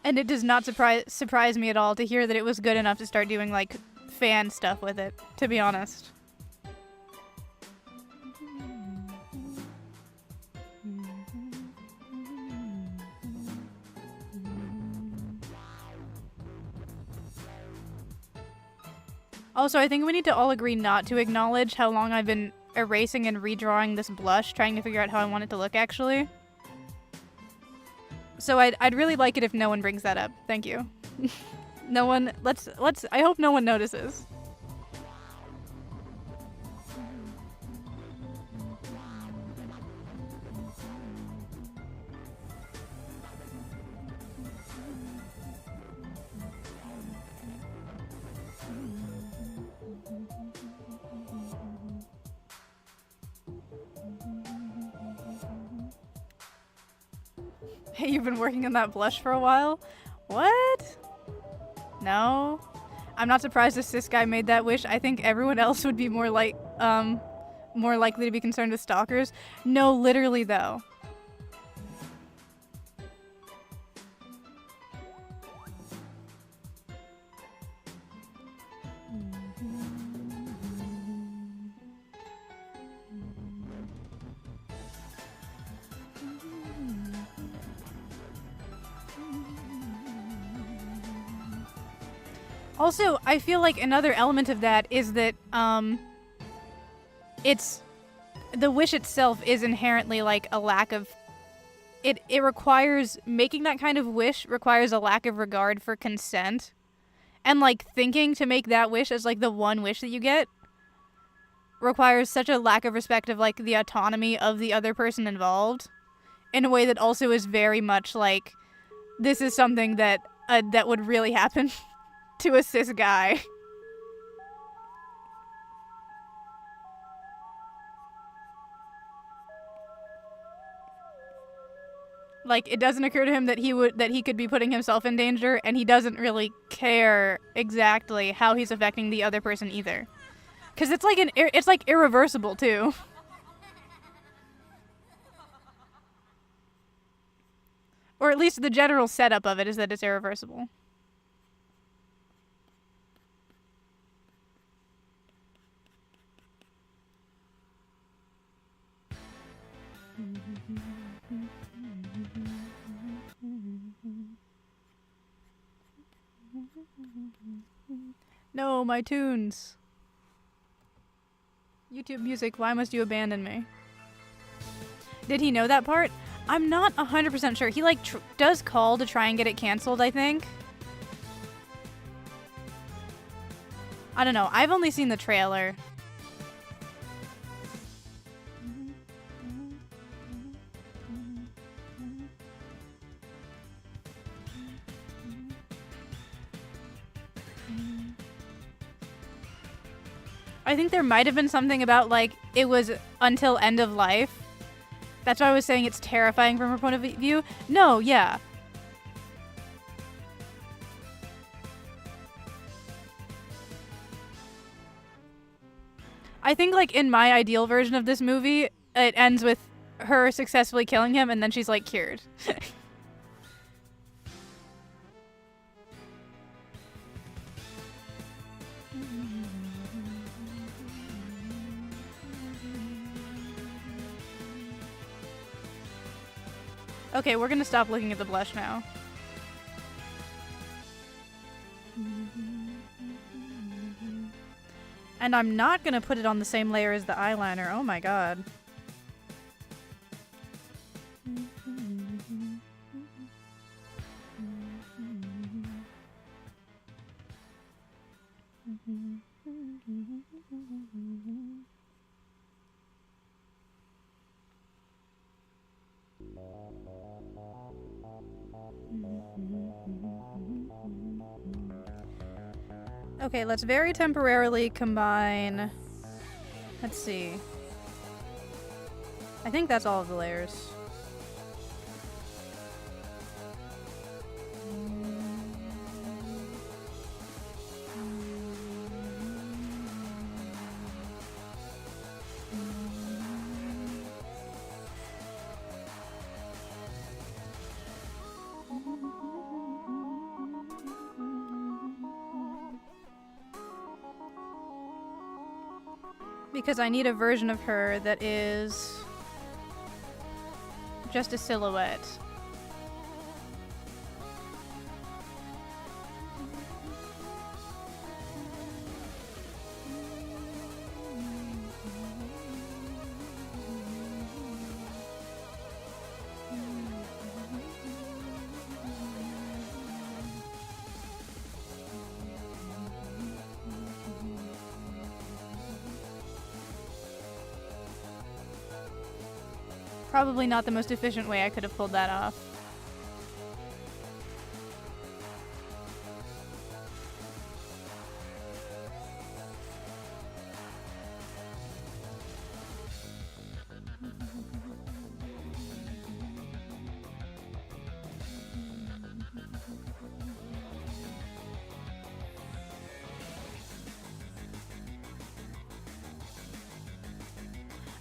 And it does not surprise me at all to hear that it was good enough to start doing, like, fan stuff with it, to be honest. Also, I think we need to all agree not to acknowledge how long I've been erasing and redrawing this blush, trying to figure out how I want it to look, actually. So I'd really like it if no one brings that up. Thank you. No one, I hope no one notices. Hey, you've been working on that blush for a while? What? No? I'm not surprised this cis guy made that wish. I think everyone else would be more likely to be concerned with stalkers. No, literally though. Also, I feel like another element of that is that, the wish itself is inherently, like, a lack of, it requires, making that kind of wish requires a lack of regard for consent. And, like, thinking to make that wish as, like, the one wish that you get requires such a lack of respect of, like, the autonomy of the other person involved in a way that also is very much, like, this is something that would really happen. to a cis guy. Like, it doesn't occur to him that he could be putting himself in danger, and he doesn't really care exactly how he's affecting the other person either. Because it's like irreversible too. Or at least the general setup of it is that it's irreversible. No, my tunes. YouTube music, why must you abandon me? Did he know that part? I'm not 100% sure. He, like, does call to try and get it canceled, I think. I don't know. I've only seen the trailer. I think there might have been something about, like, it was until end of life. That's why I was saying it's terrifying from her point of view. No, yeah. I think, like, in my ideal version of this movie, it ends with her successfully killing him, and then she's, like, cured. Okay, we're gonna stop looking at the blush now. And I'm not gonna put it on the same layer as the eyeliner. Oh my god. Okay, let's very temporarily combine... Let's see. I think that's all of the layers. Because I need a version of her that is just a silhouette. Probably not the most efficient way I could have pulled that off.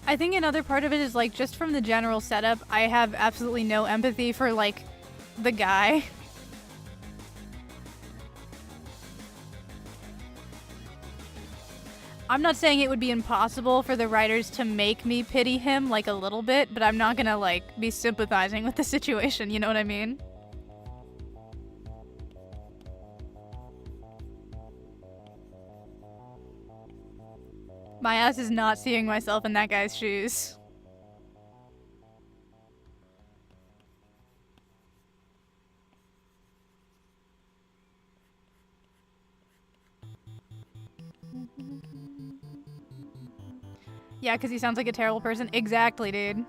I think another part of it is, like, just from the general setup, I have absolutely no empathy for, like, the guy. I'm not saying it would be impossible for the writers to make me pity him, like, a little bit, but I'm not gonna, like, be sympathizing with the situation, you know what I mean? My ass is not seeing myself in that guy's shoes. Yeah, because he sounds like a terrible person. Exactly, dude.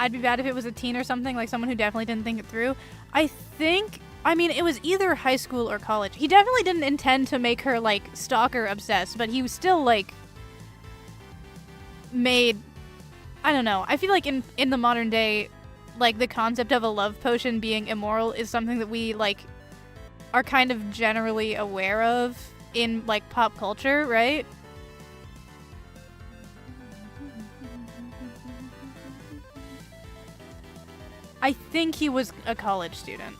I'd be bad if it was a teen or something, like someone who definitely didn't think it through. I mean, it was either high school or college. He definitely didn't intend to make her, like, stalker obsessed, but he was still, like, made... I don't know. I feel like in the modern day, like, the concept of a love potion being immoral is something that we, like, are kind of generally aware of in, like, pop culture, right? I think he was a college student.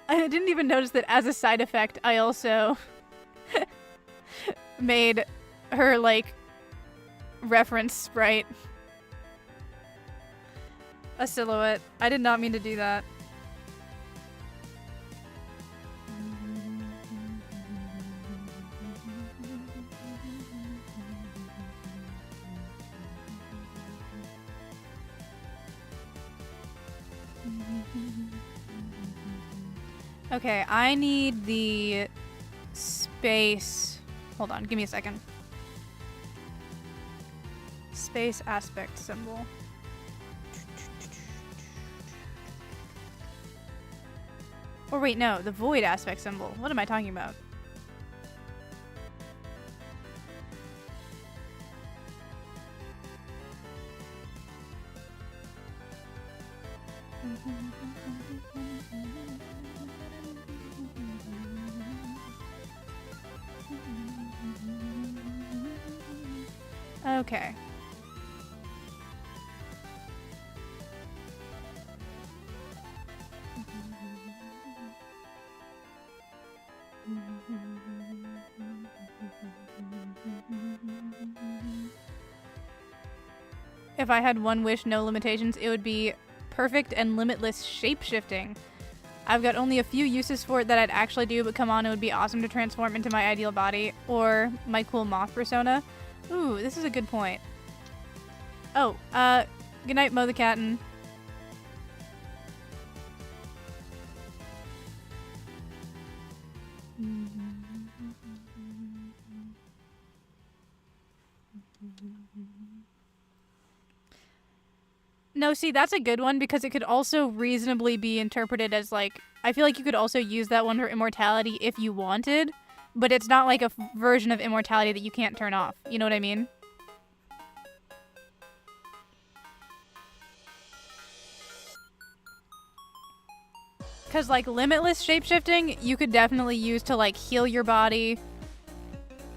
I didn't even notice that as a side effect, I also made her, like, reference sprite a silhouette. I did not mean to do that. Okay, I need the space... Hold on, give me a second. Space aspect symbol. Or wait, no, the void aspect symbol. What am I talking about? Okay. If I had one wish, no limitations, it would be perfect and limitless shape-shifting. I've got only a few uses for it that I'd actually do, but come on, it would be awesome to transform into my ideal body or my cool moth persona. Ooh, this is a good point. Oh, good night, Mo the Catten. No, see, that's a good one because it could also reasonably be interpreted as, like, I feel like you could also use that one for immortality if you wanted, but it's not like a version of immortality that you can't turn off. You know what I mean? Because, like, limitless shapeshifting, you could definitely use to, like, heal your body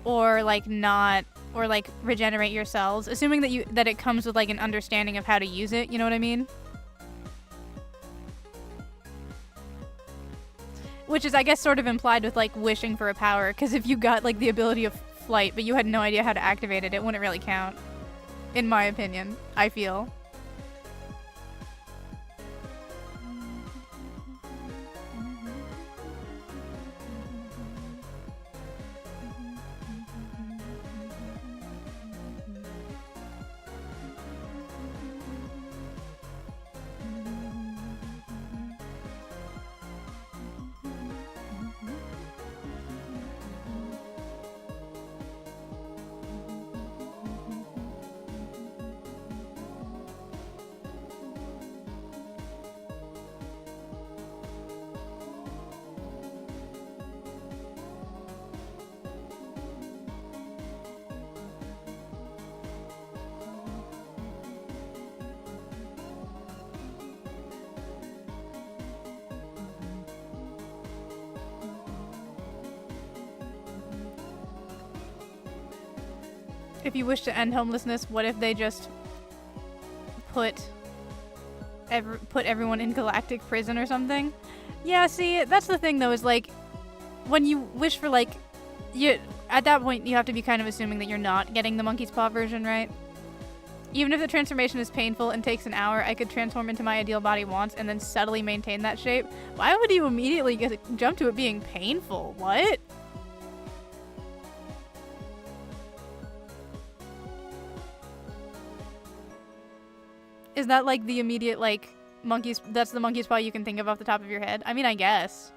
or, like, not... or, like, regenerate your cells, assuming that it comes with, like, an understanding of how to use it, you know what I mean? Which is, I guess, sort of implied with, like, wishing for a power, because if you got, like, the ability of flight, but you had no idea how to activate it, it wouldn't really count. In my opinion, I feel. If you wish to end homelessness, what if they just put everyone in galactic prison or something? Yeah, see, that's the thing though, is like, when you wish for, like, at that point you have to be kind of assuming that you're not getting the monkey's paw version, right? Even if the transformation is painful and takes an hour, I could transform into my ideal body once and then subtly maintain that shape. Why would you immediately jump to it being painful? What? Is that, like, the immediate, like, that's the monkey's paw you can think of off the top of your head? I mean, I guess.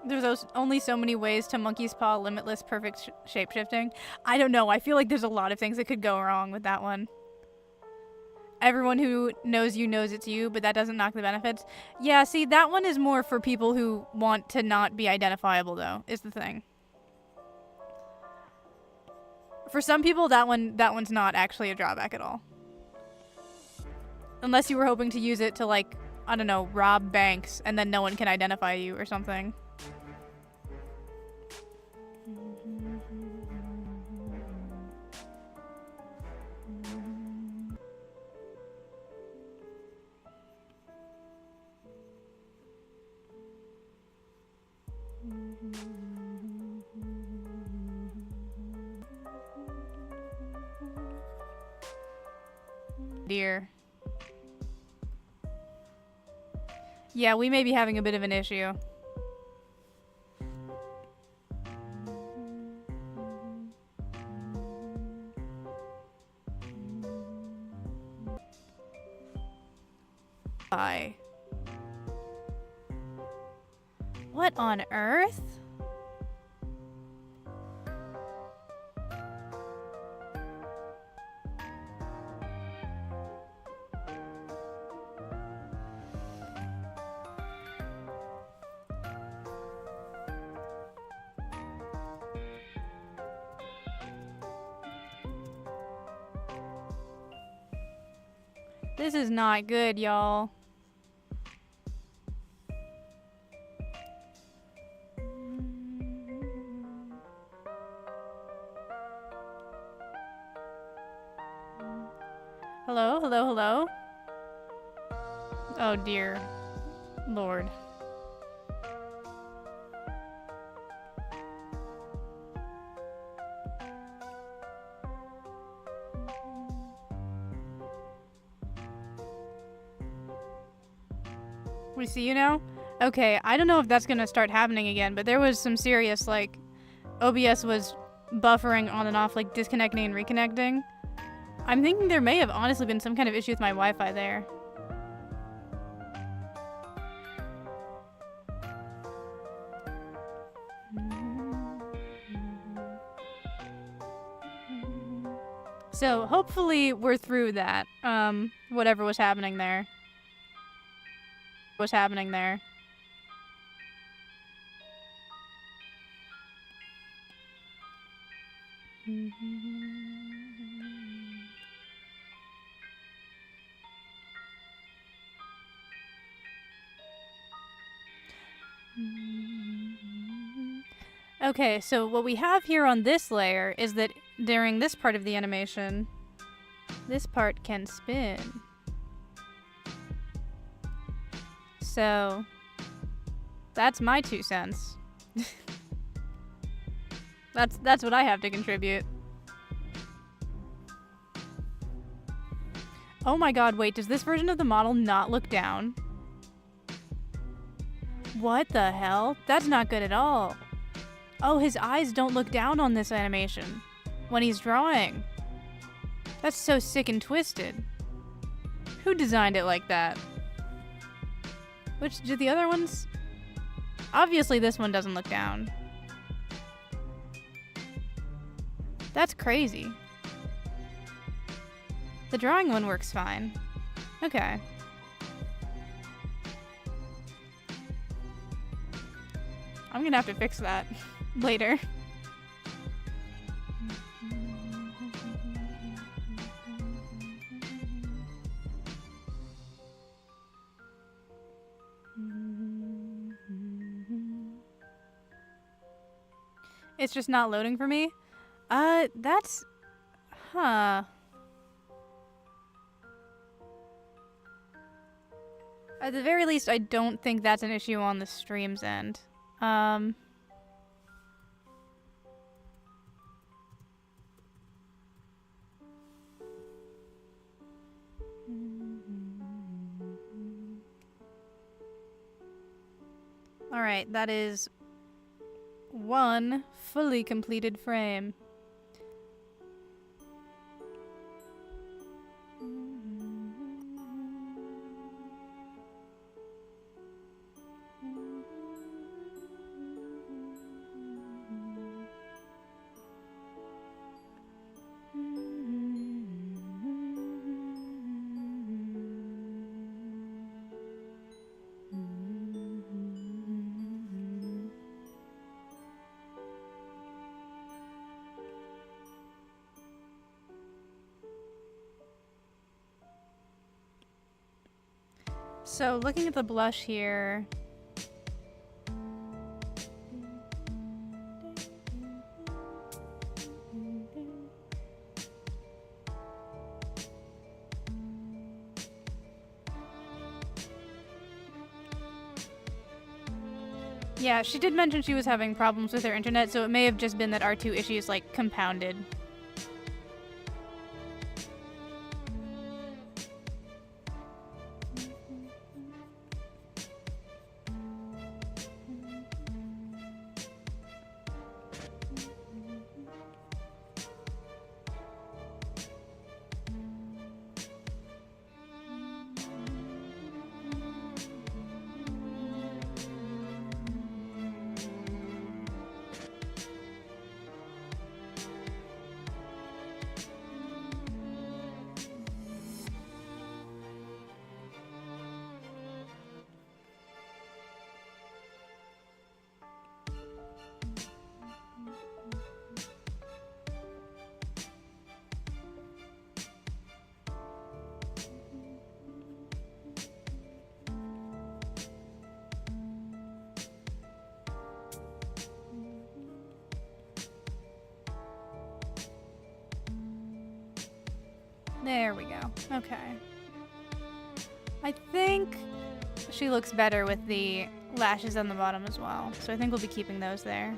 There's only so many ways to monkey's paw limitless perfect shapeshifting. I don't know. I feel like there's a lot of things that could go wrong with that one. Everyone who knows you knows it's you, but that doesn't knock the benefits. Yeah, see, that one is more for people who want to not be identifiable, though, is the thing. For some people, that one's not actually a drawback at all. Unless you were hoping to use it to, like, I don't know, rob banks, and then no one can identify you or something. Dear. Yeah, we may be having a bit of an issue. Bye. What on earth? This is not good, y'all. Hello, hello, hello? Oh dear Lord. We see you now? Okay, I don't know if that's gonna start happening again, but there was some serious, like, OBS was buffering on and off, like, disconnecting and reconnecting. I'm thinking there may have honestly been some kind of issue with my Wi-Fi there. So, hopefully we're through that, whatever was happening there. Okay, so what we have here on this layer is that during this part of the animation, this part can spin. So, that's my 2 cents. That's what I have to contribute. Oh my god, wait, does this version of the model not look down? What the hell? That's not good at all. Oh, his eyes don't look down on this animation when he's drawing. That's so sick and twisted. Who designed it like that? Which do the other ones? Obviously this one doesn't look down. That's crazy. The drawing one works fine. Okay. I'm gonna have to fix that later. It's just not loading for me? That's... Huh. At the very least, I don't think that's an issue on the stream's end. Alright, that is one fully completed frame. So, looking at the blush here... Yeah, she did mention she was having problems with her internet, so it may have just been that our two issues, like, compounded. There we go. Okay. I think she looks better with the lashes on the bottom as well, so I think we'll be keeping those there.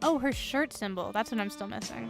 Oh, her shirt symbol. That's what I'm still missing.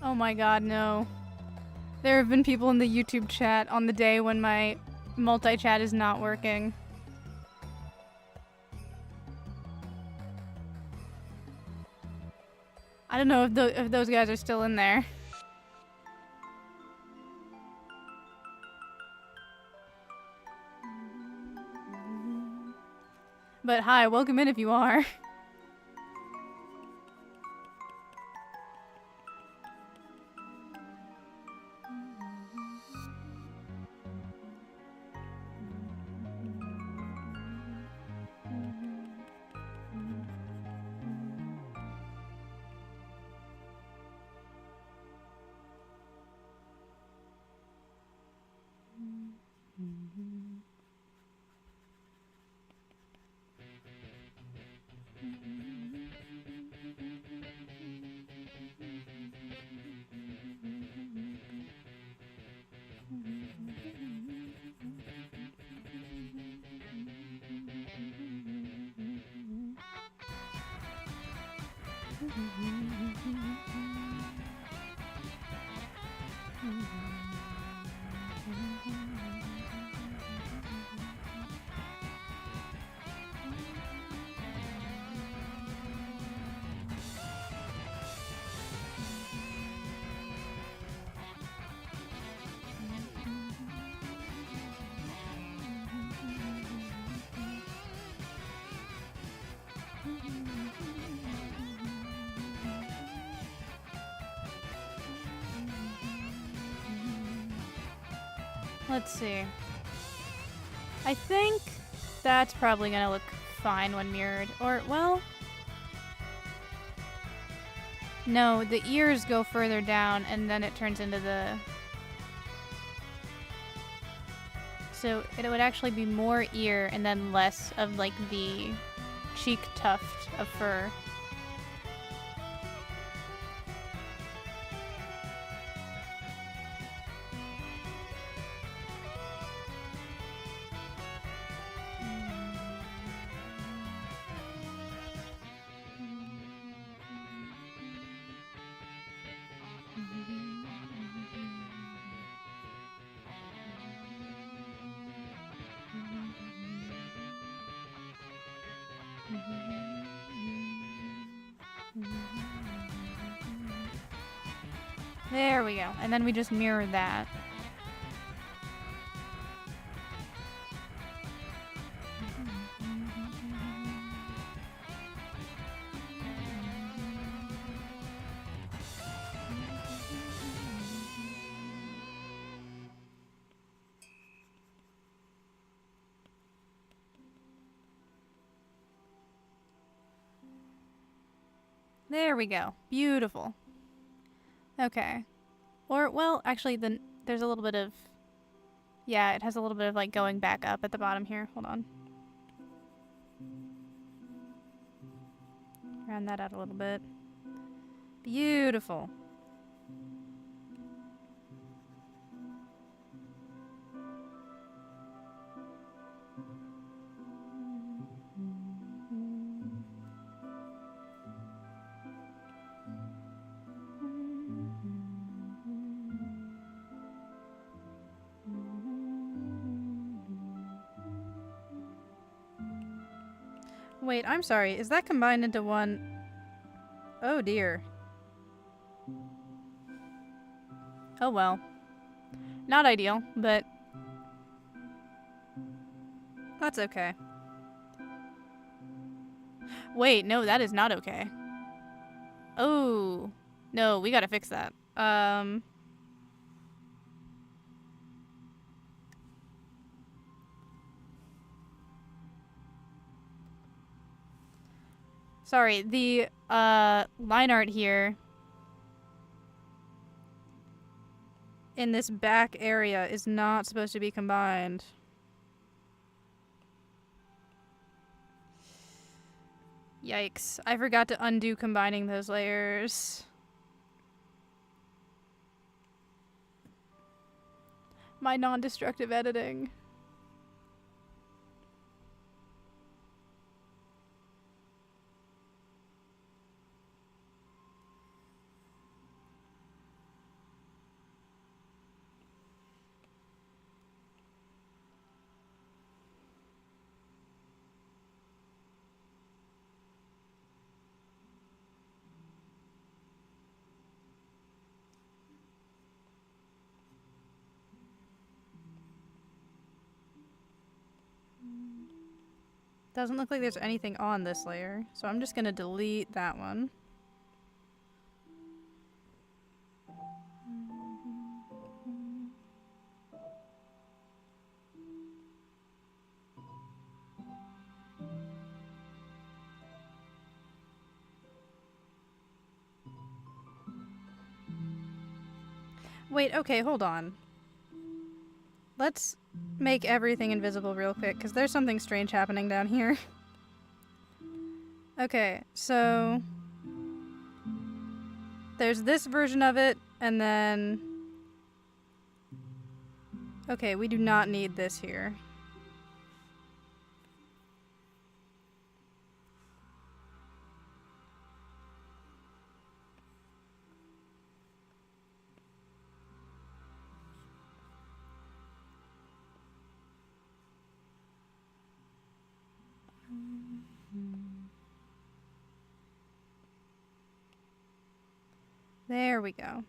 Oh my god, no. There have been people in the YouTube chat on the day when my multi-chat is not working. I don't know if those guys are still in there. But hi, welcome in if you are. Let's see. I think that's probably gonna look fine when mirrored. Or, well... No, the ears go further down and then it turns into the... So it would actually be more ear and then less of, like, the cheek tuft of fur. There we go. And then we just mirror that. There we go. Beautiful. Okay. Or, well, actually, then there's a little bit of... Yeah, it has a little bit of, like, going back up at the bottom here. Hold on. Round that out a little bit. Beautiful. Wait, I'm sorry. Is that combined into one? Oh dear. Oh well. Not ideal, but that's okay. Wait, no, that is not okay. Oh. No, we gotta fix that. Sorry, the line art here in this back area is not supposed to be combined. Yikes. I forgot to undo combining those layers. My non-destructive editing. Doesn't look like there's anything on this layer, so I'm just gonna delete that one. Wait, okay, hold on. Let's make everything invisible real quick, because there's something strange happening down here. Okay, so there's this version of it, and then... Okay, we do not need this here. There we go.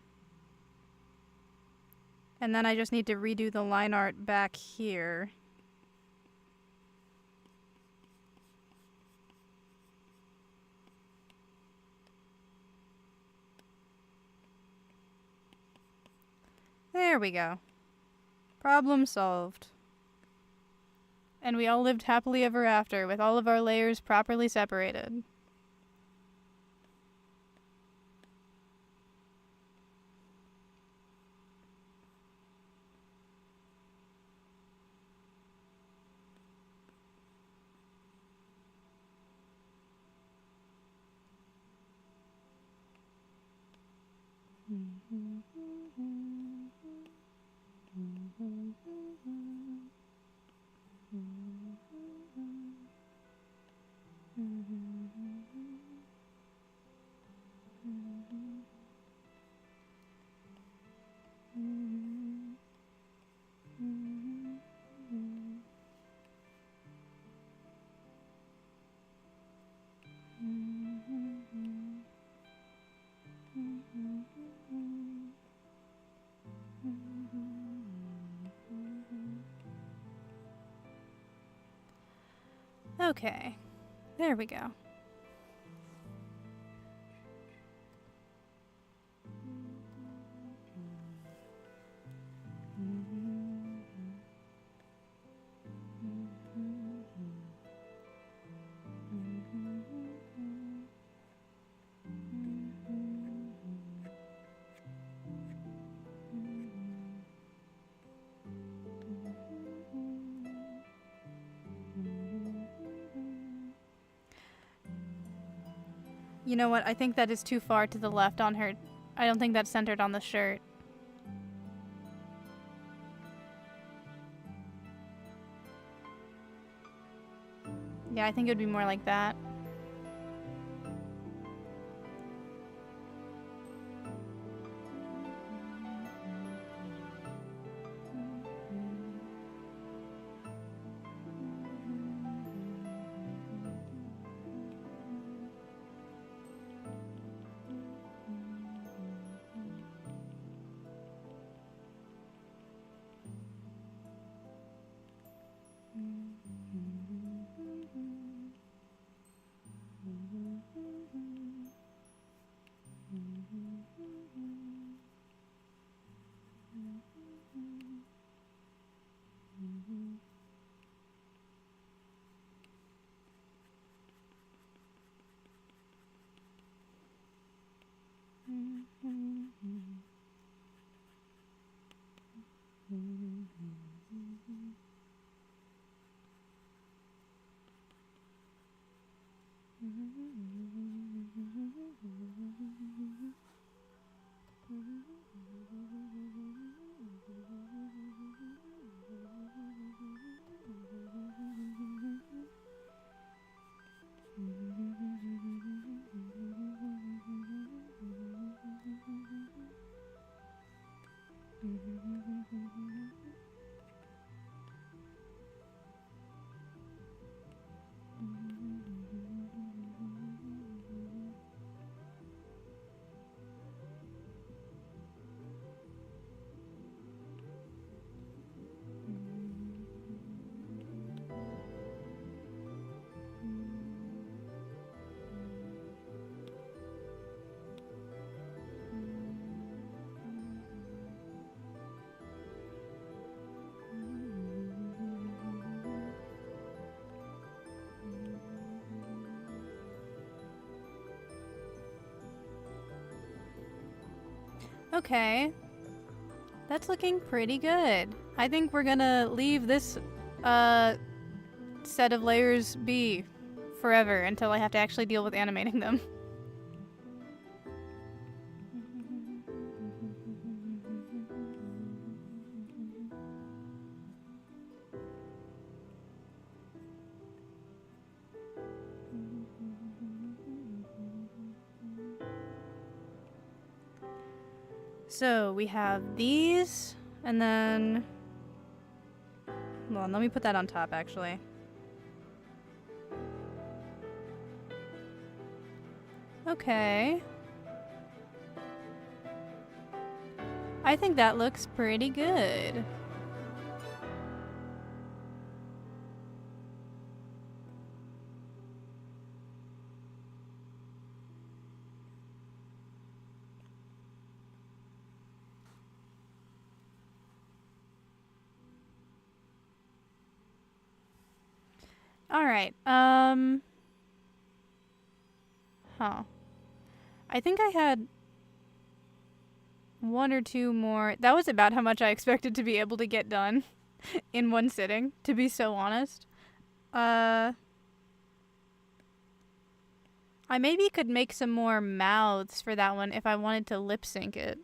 And then I just need to redo the line art back here. There we go. Problem solved. And we all lived happily ever after, with all of our layers properly separated. Okay, there we go. You know what? I think that is too far to the left on her. I don't think that's centered on the shirt. Yeah, I think it would be more like that. Okay. That's looking pretty good. I think we're gonna leave this set of layers be forever until I have to actually deal with animating them. So we have these, and then... Hold on, let me put that on top, actually. Okay. I think that looks pretty good. Alright, Huh. I think I had one or two more. That was about how much I expected to be able to get done in one sitting, to be so honest. I maybe could make some more mouths for that one if I wanted to lip sync it.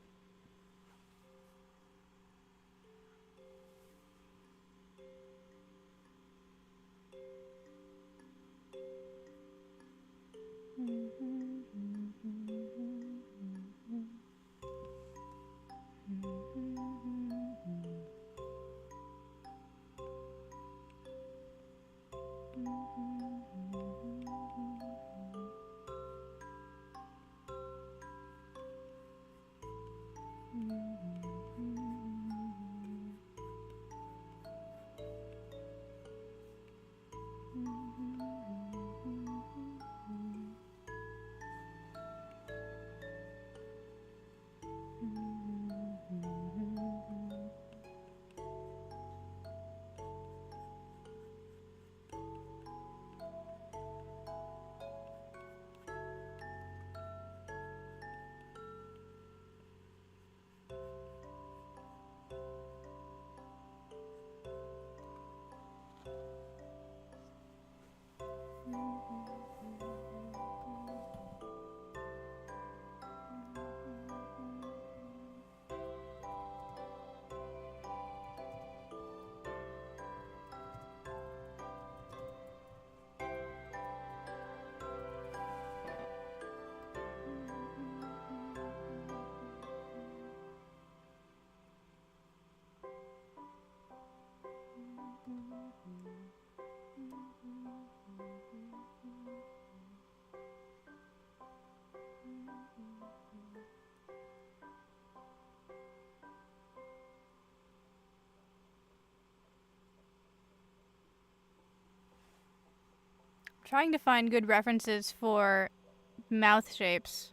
Trying to find good references for mouth shapes.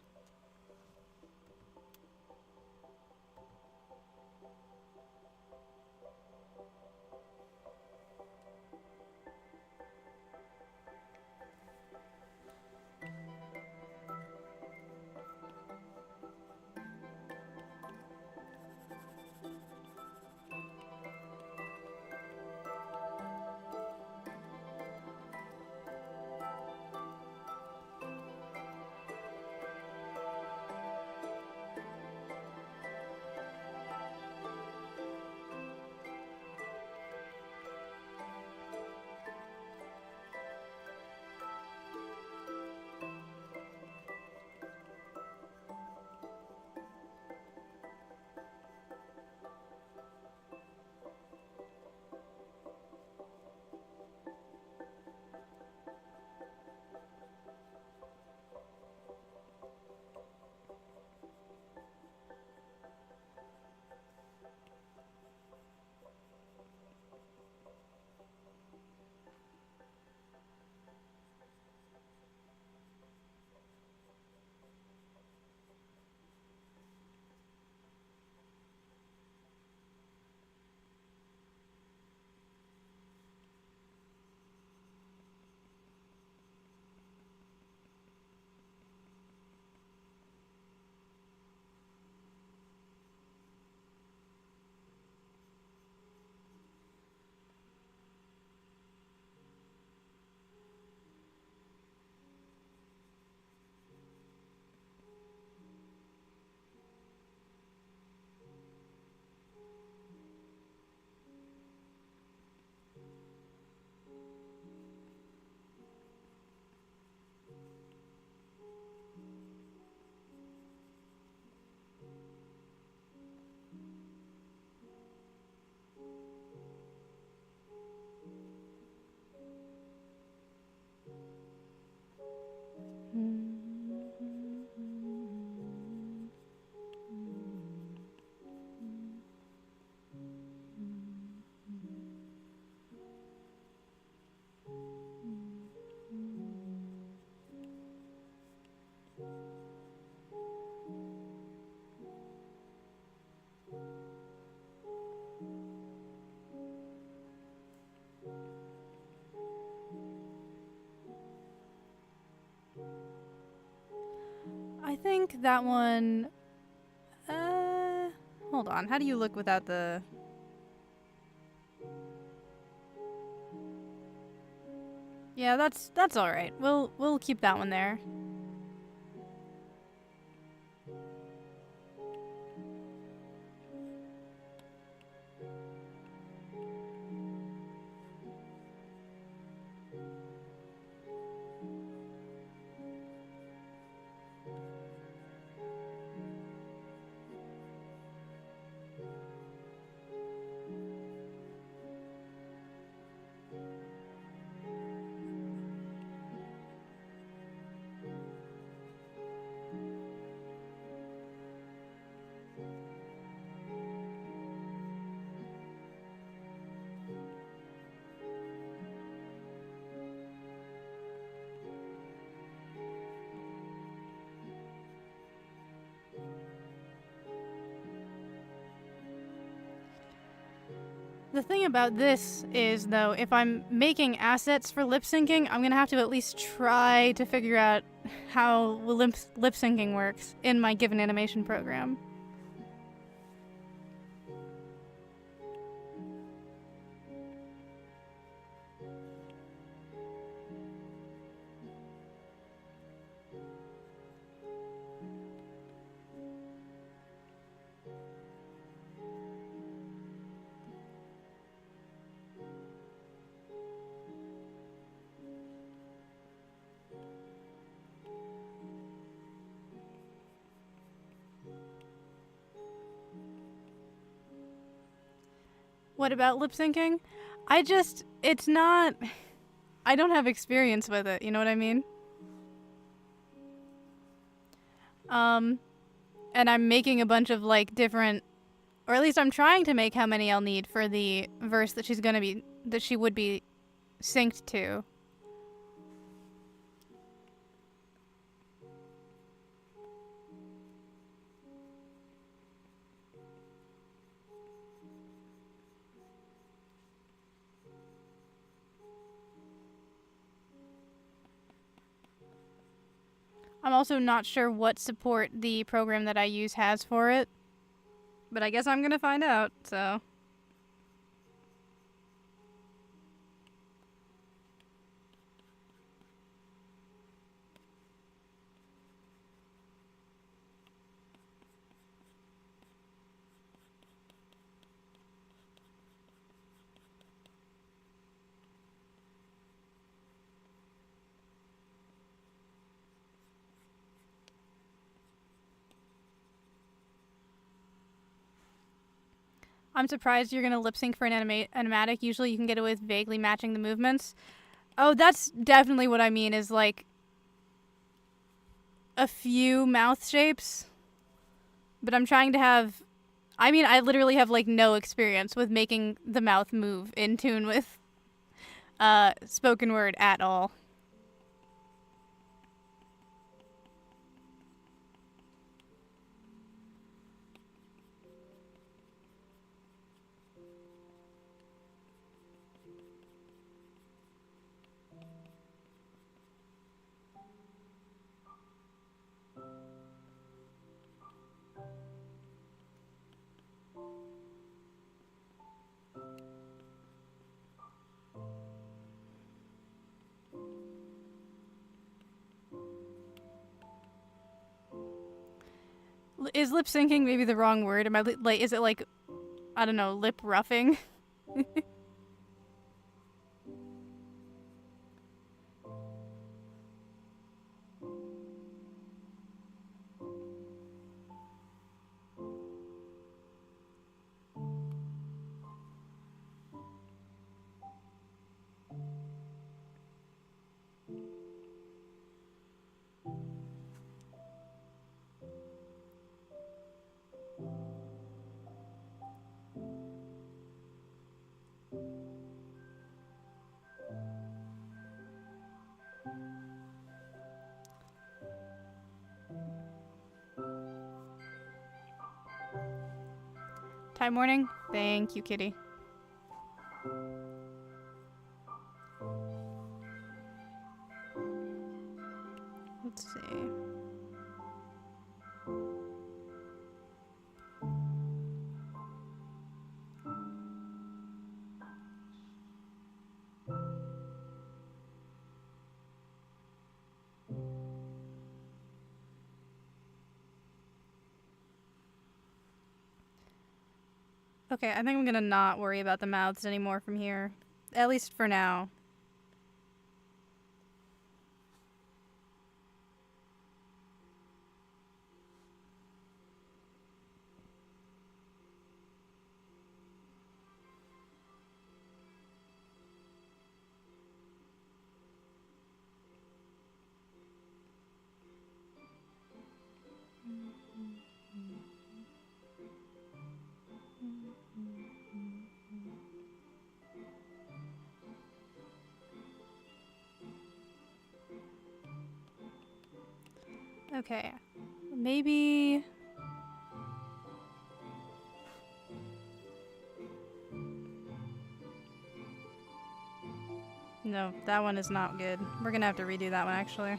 think that one... hold on. How do you look without the... Yeah, that's all right. We'll keep that one there. The thing about this is, though, if I'm making assets for lip syncing, I'm gonna have to at least try to figure out how lip syncing works in my given animation program. What about lip syncing? It's not... I don't have experience with it, you know what I mean? And I'm making a bunch of, like, different... Or at least I'm trying to make how many I'll need for the verse that she would be synced to. I'm also not sure what support the program that I use has for it. But I guess I'm gonna find out, so... I'm surprised you're gonna lip sync for an animatic. Usually you can get away with vaguely matching the movements. Oh, that's definitely what I mean, is like a few mouth shapes. But I'm trying to have... I mean, I literally have like no experience with making the mouth move in tune with spoken word at all. Is lip syncing maybe the wrong word? Am I like, is it like, I don't know, lip roughing? Time warning? Thank you, kitty. Let's see. Okay, I think I'm gonna not worry about the mouths anymore from here. At least for now. Okay, maybe... No, that one is not good. We're gonna have to redo that one, actually.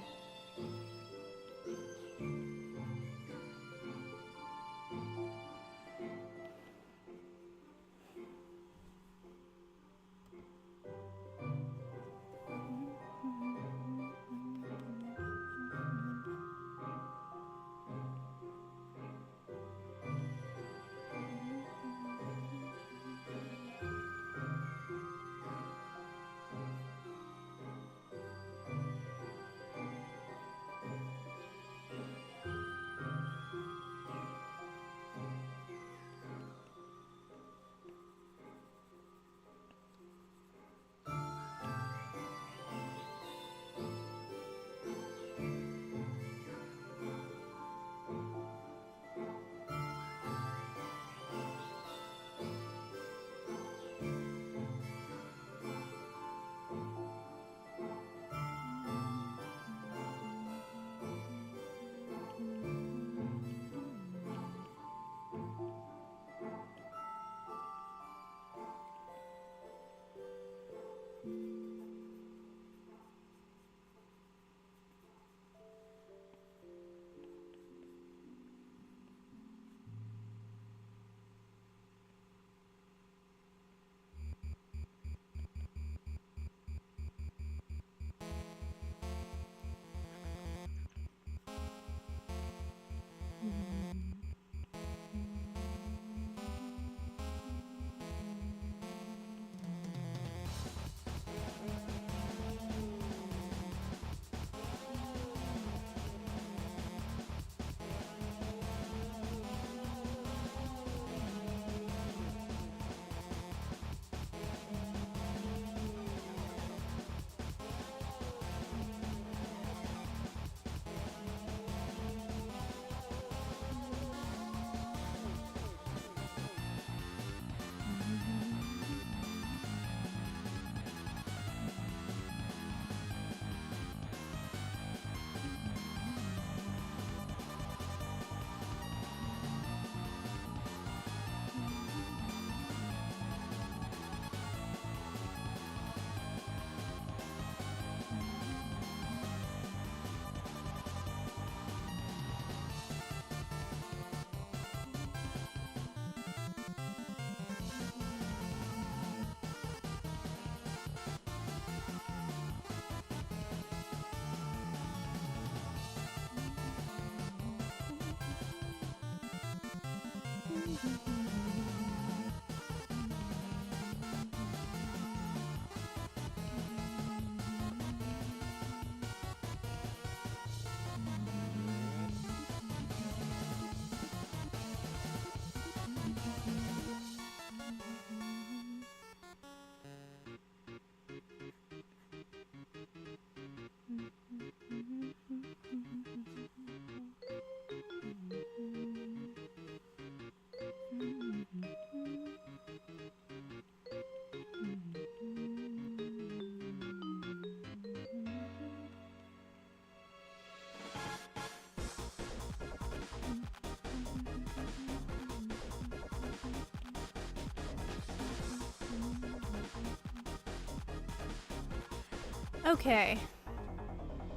Okay.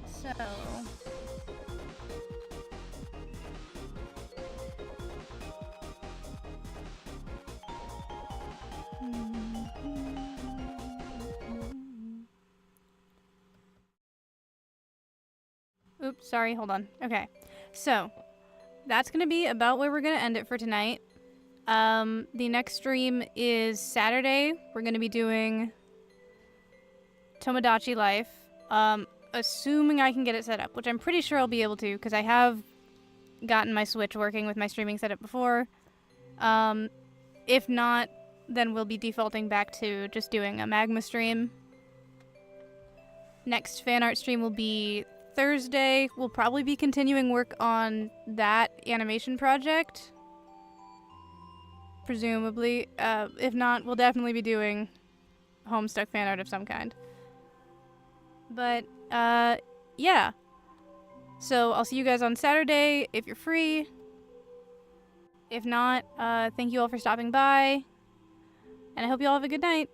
So... Oops, sorry, hold on. Okay. So, that's gonna be about where we're gonna end it for tonight. The next stream is Saturday. We're going to be doing Tomodachi Life. Assuming I can get it set up, which I'm pretty sure I'll be able to because I have gotten my Switch working with my streaming setup before. If not, then we'll be defaulting back to just doing a Magma stream. Next fan art stream will be Thursday. We'll probably be continuing work on that animation project. Presumably. If not, we'll definitely be doing Homestuck fan art of some kind. But, yeah. So I'll see you guys on Saturday if you're free. If not, thank you all for stopping by. And I hope you all have a good night.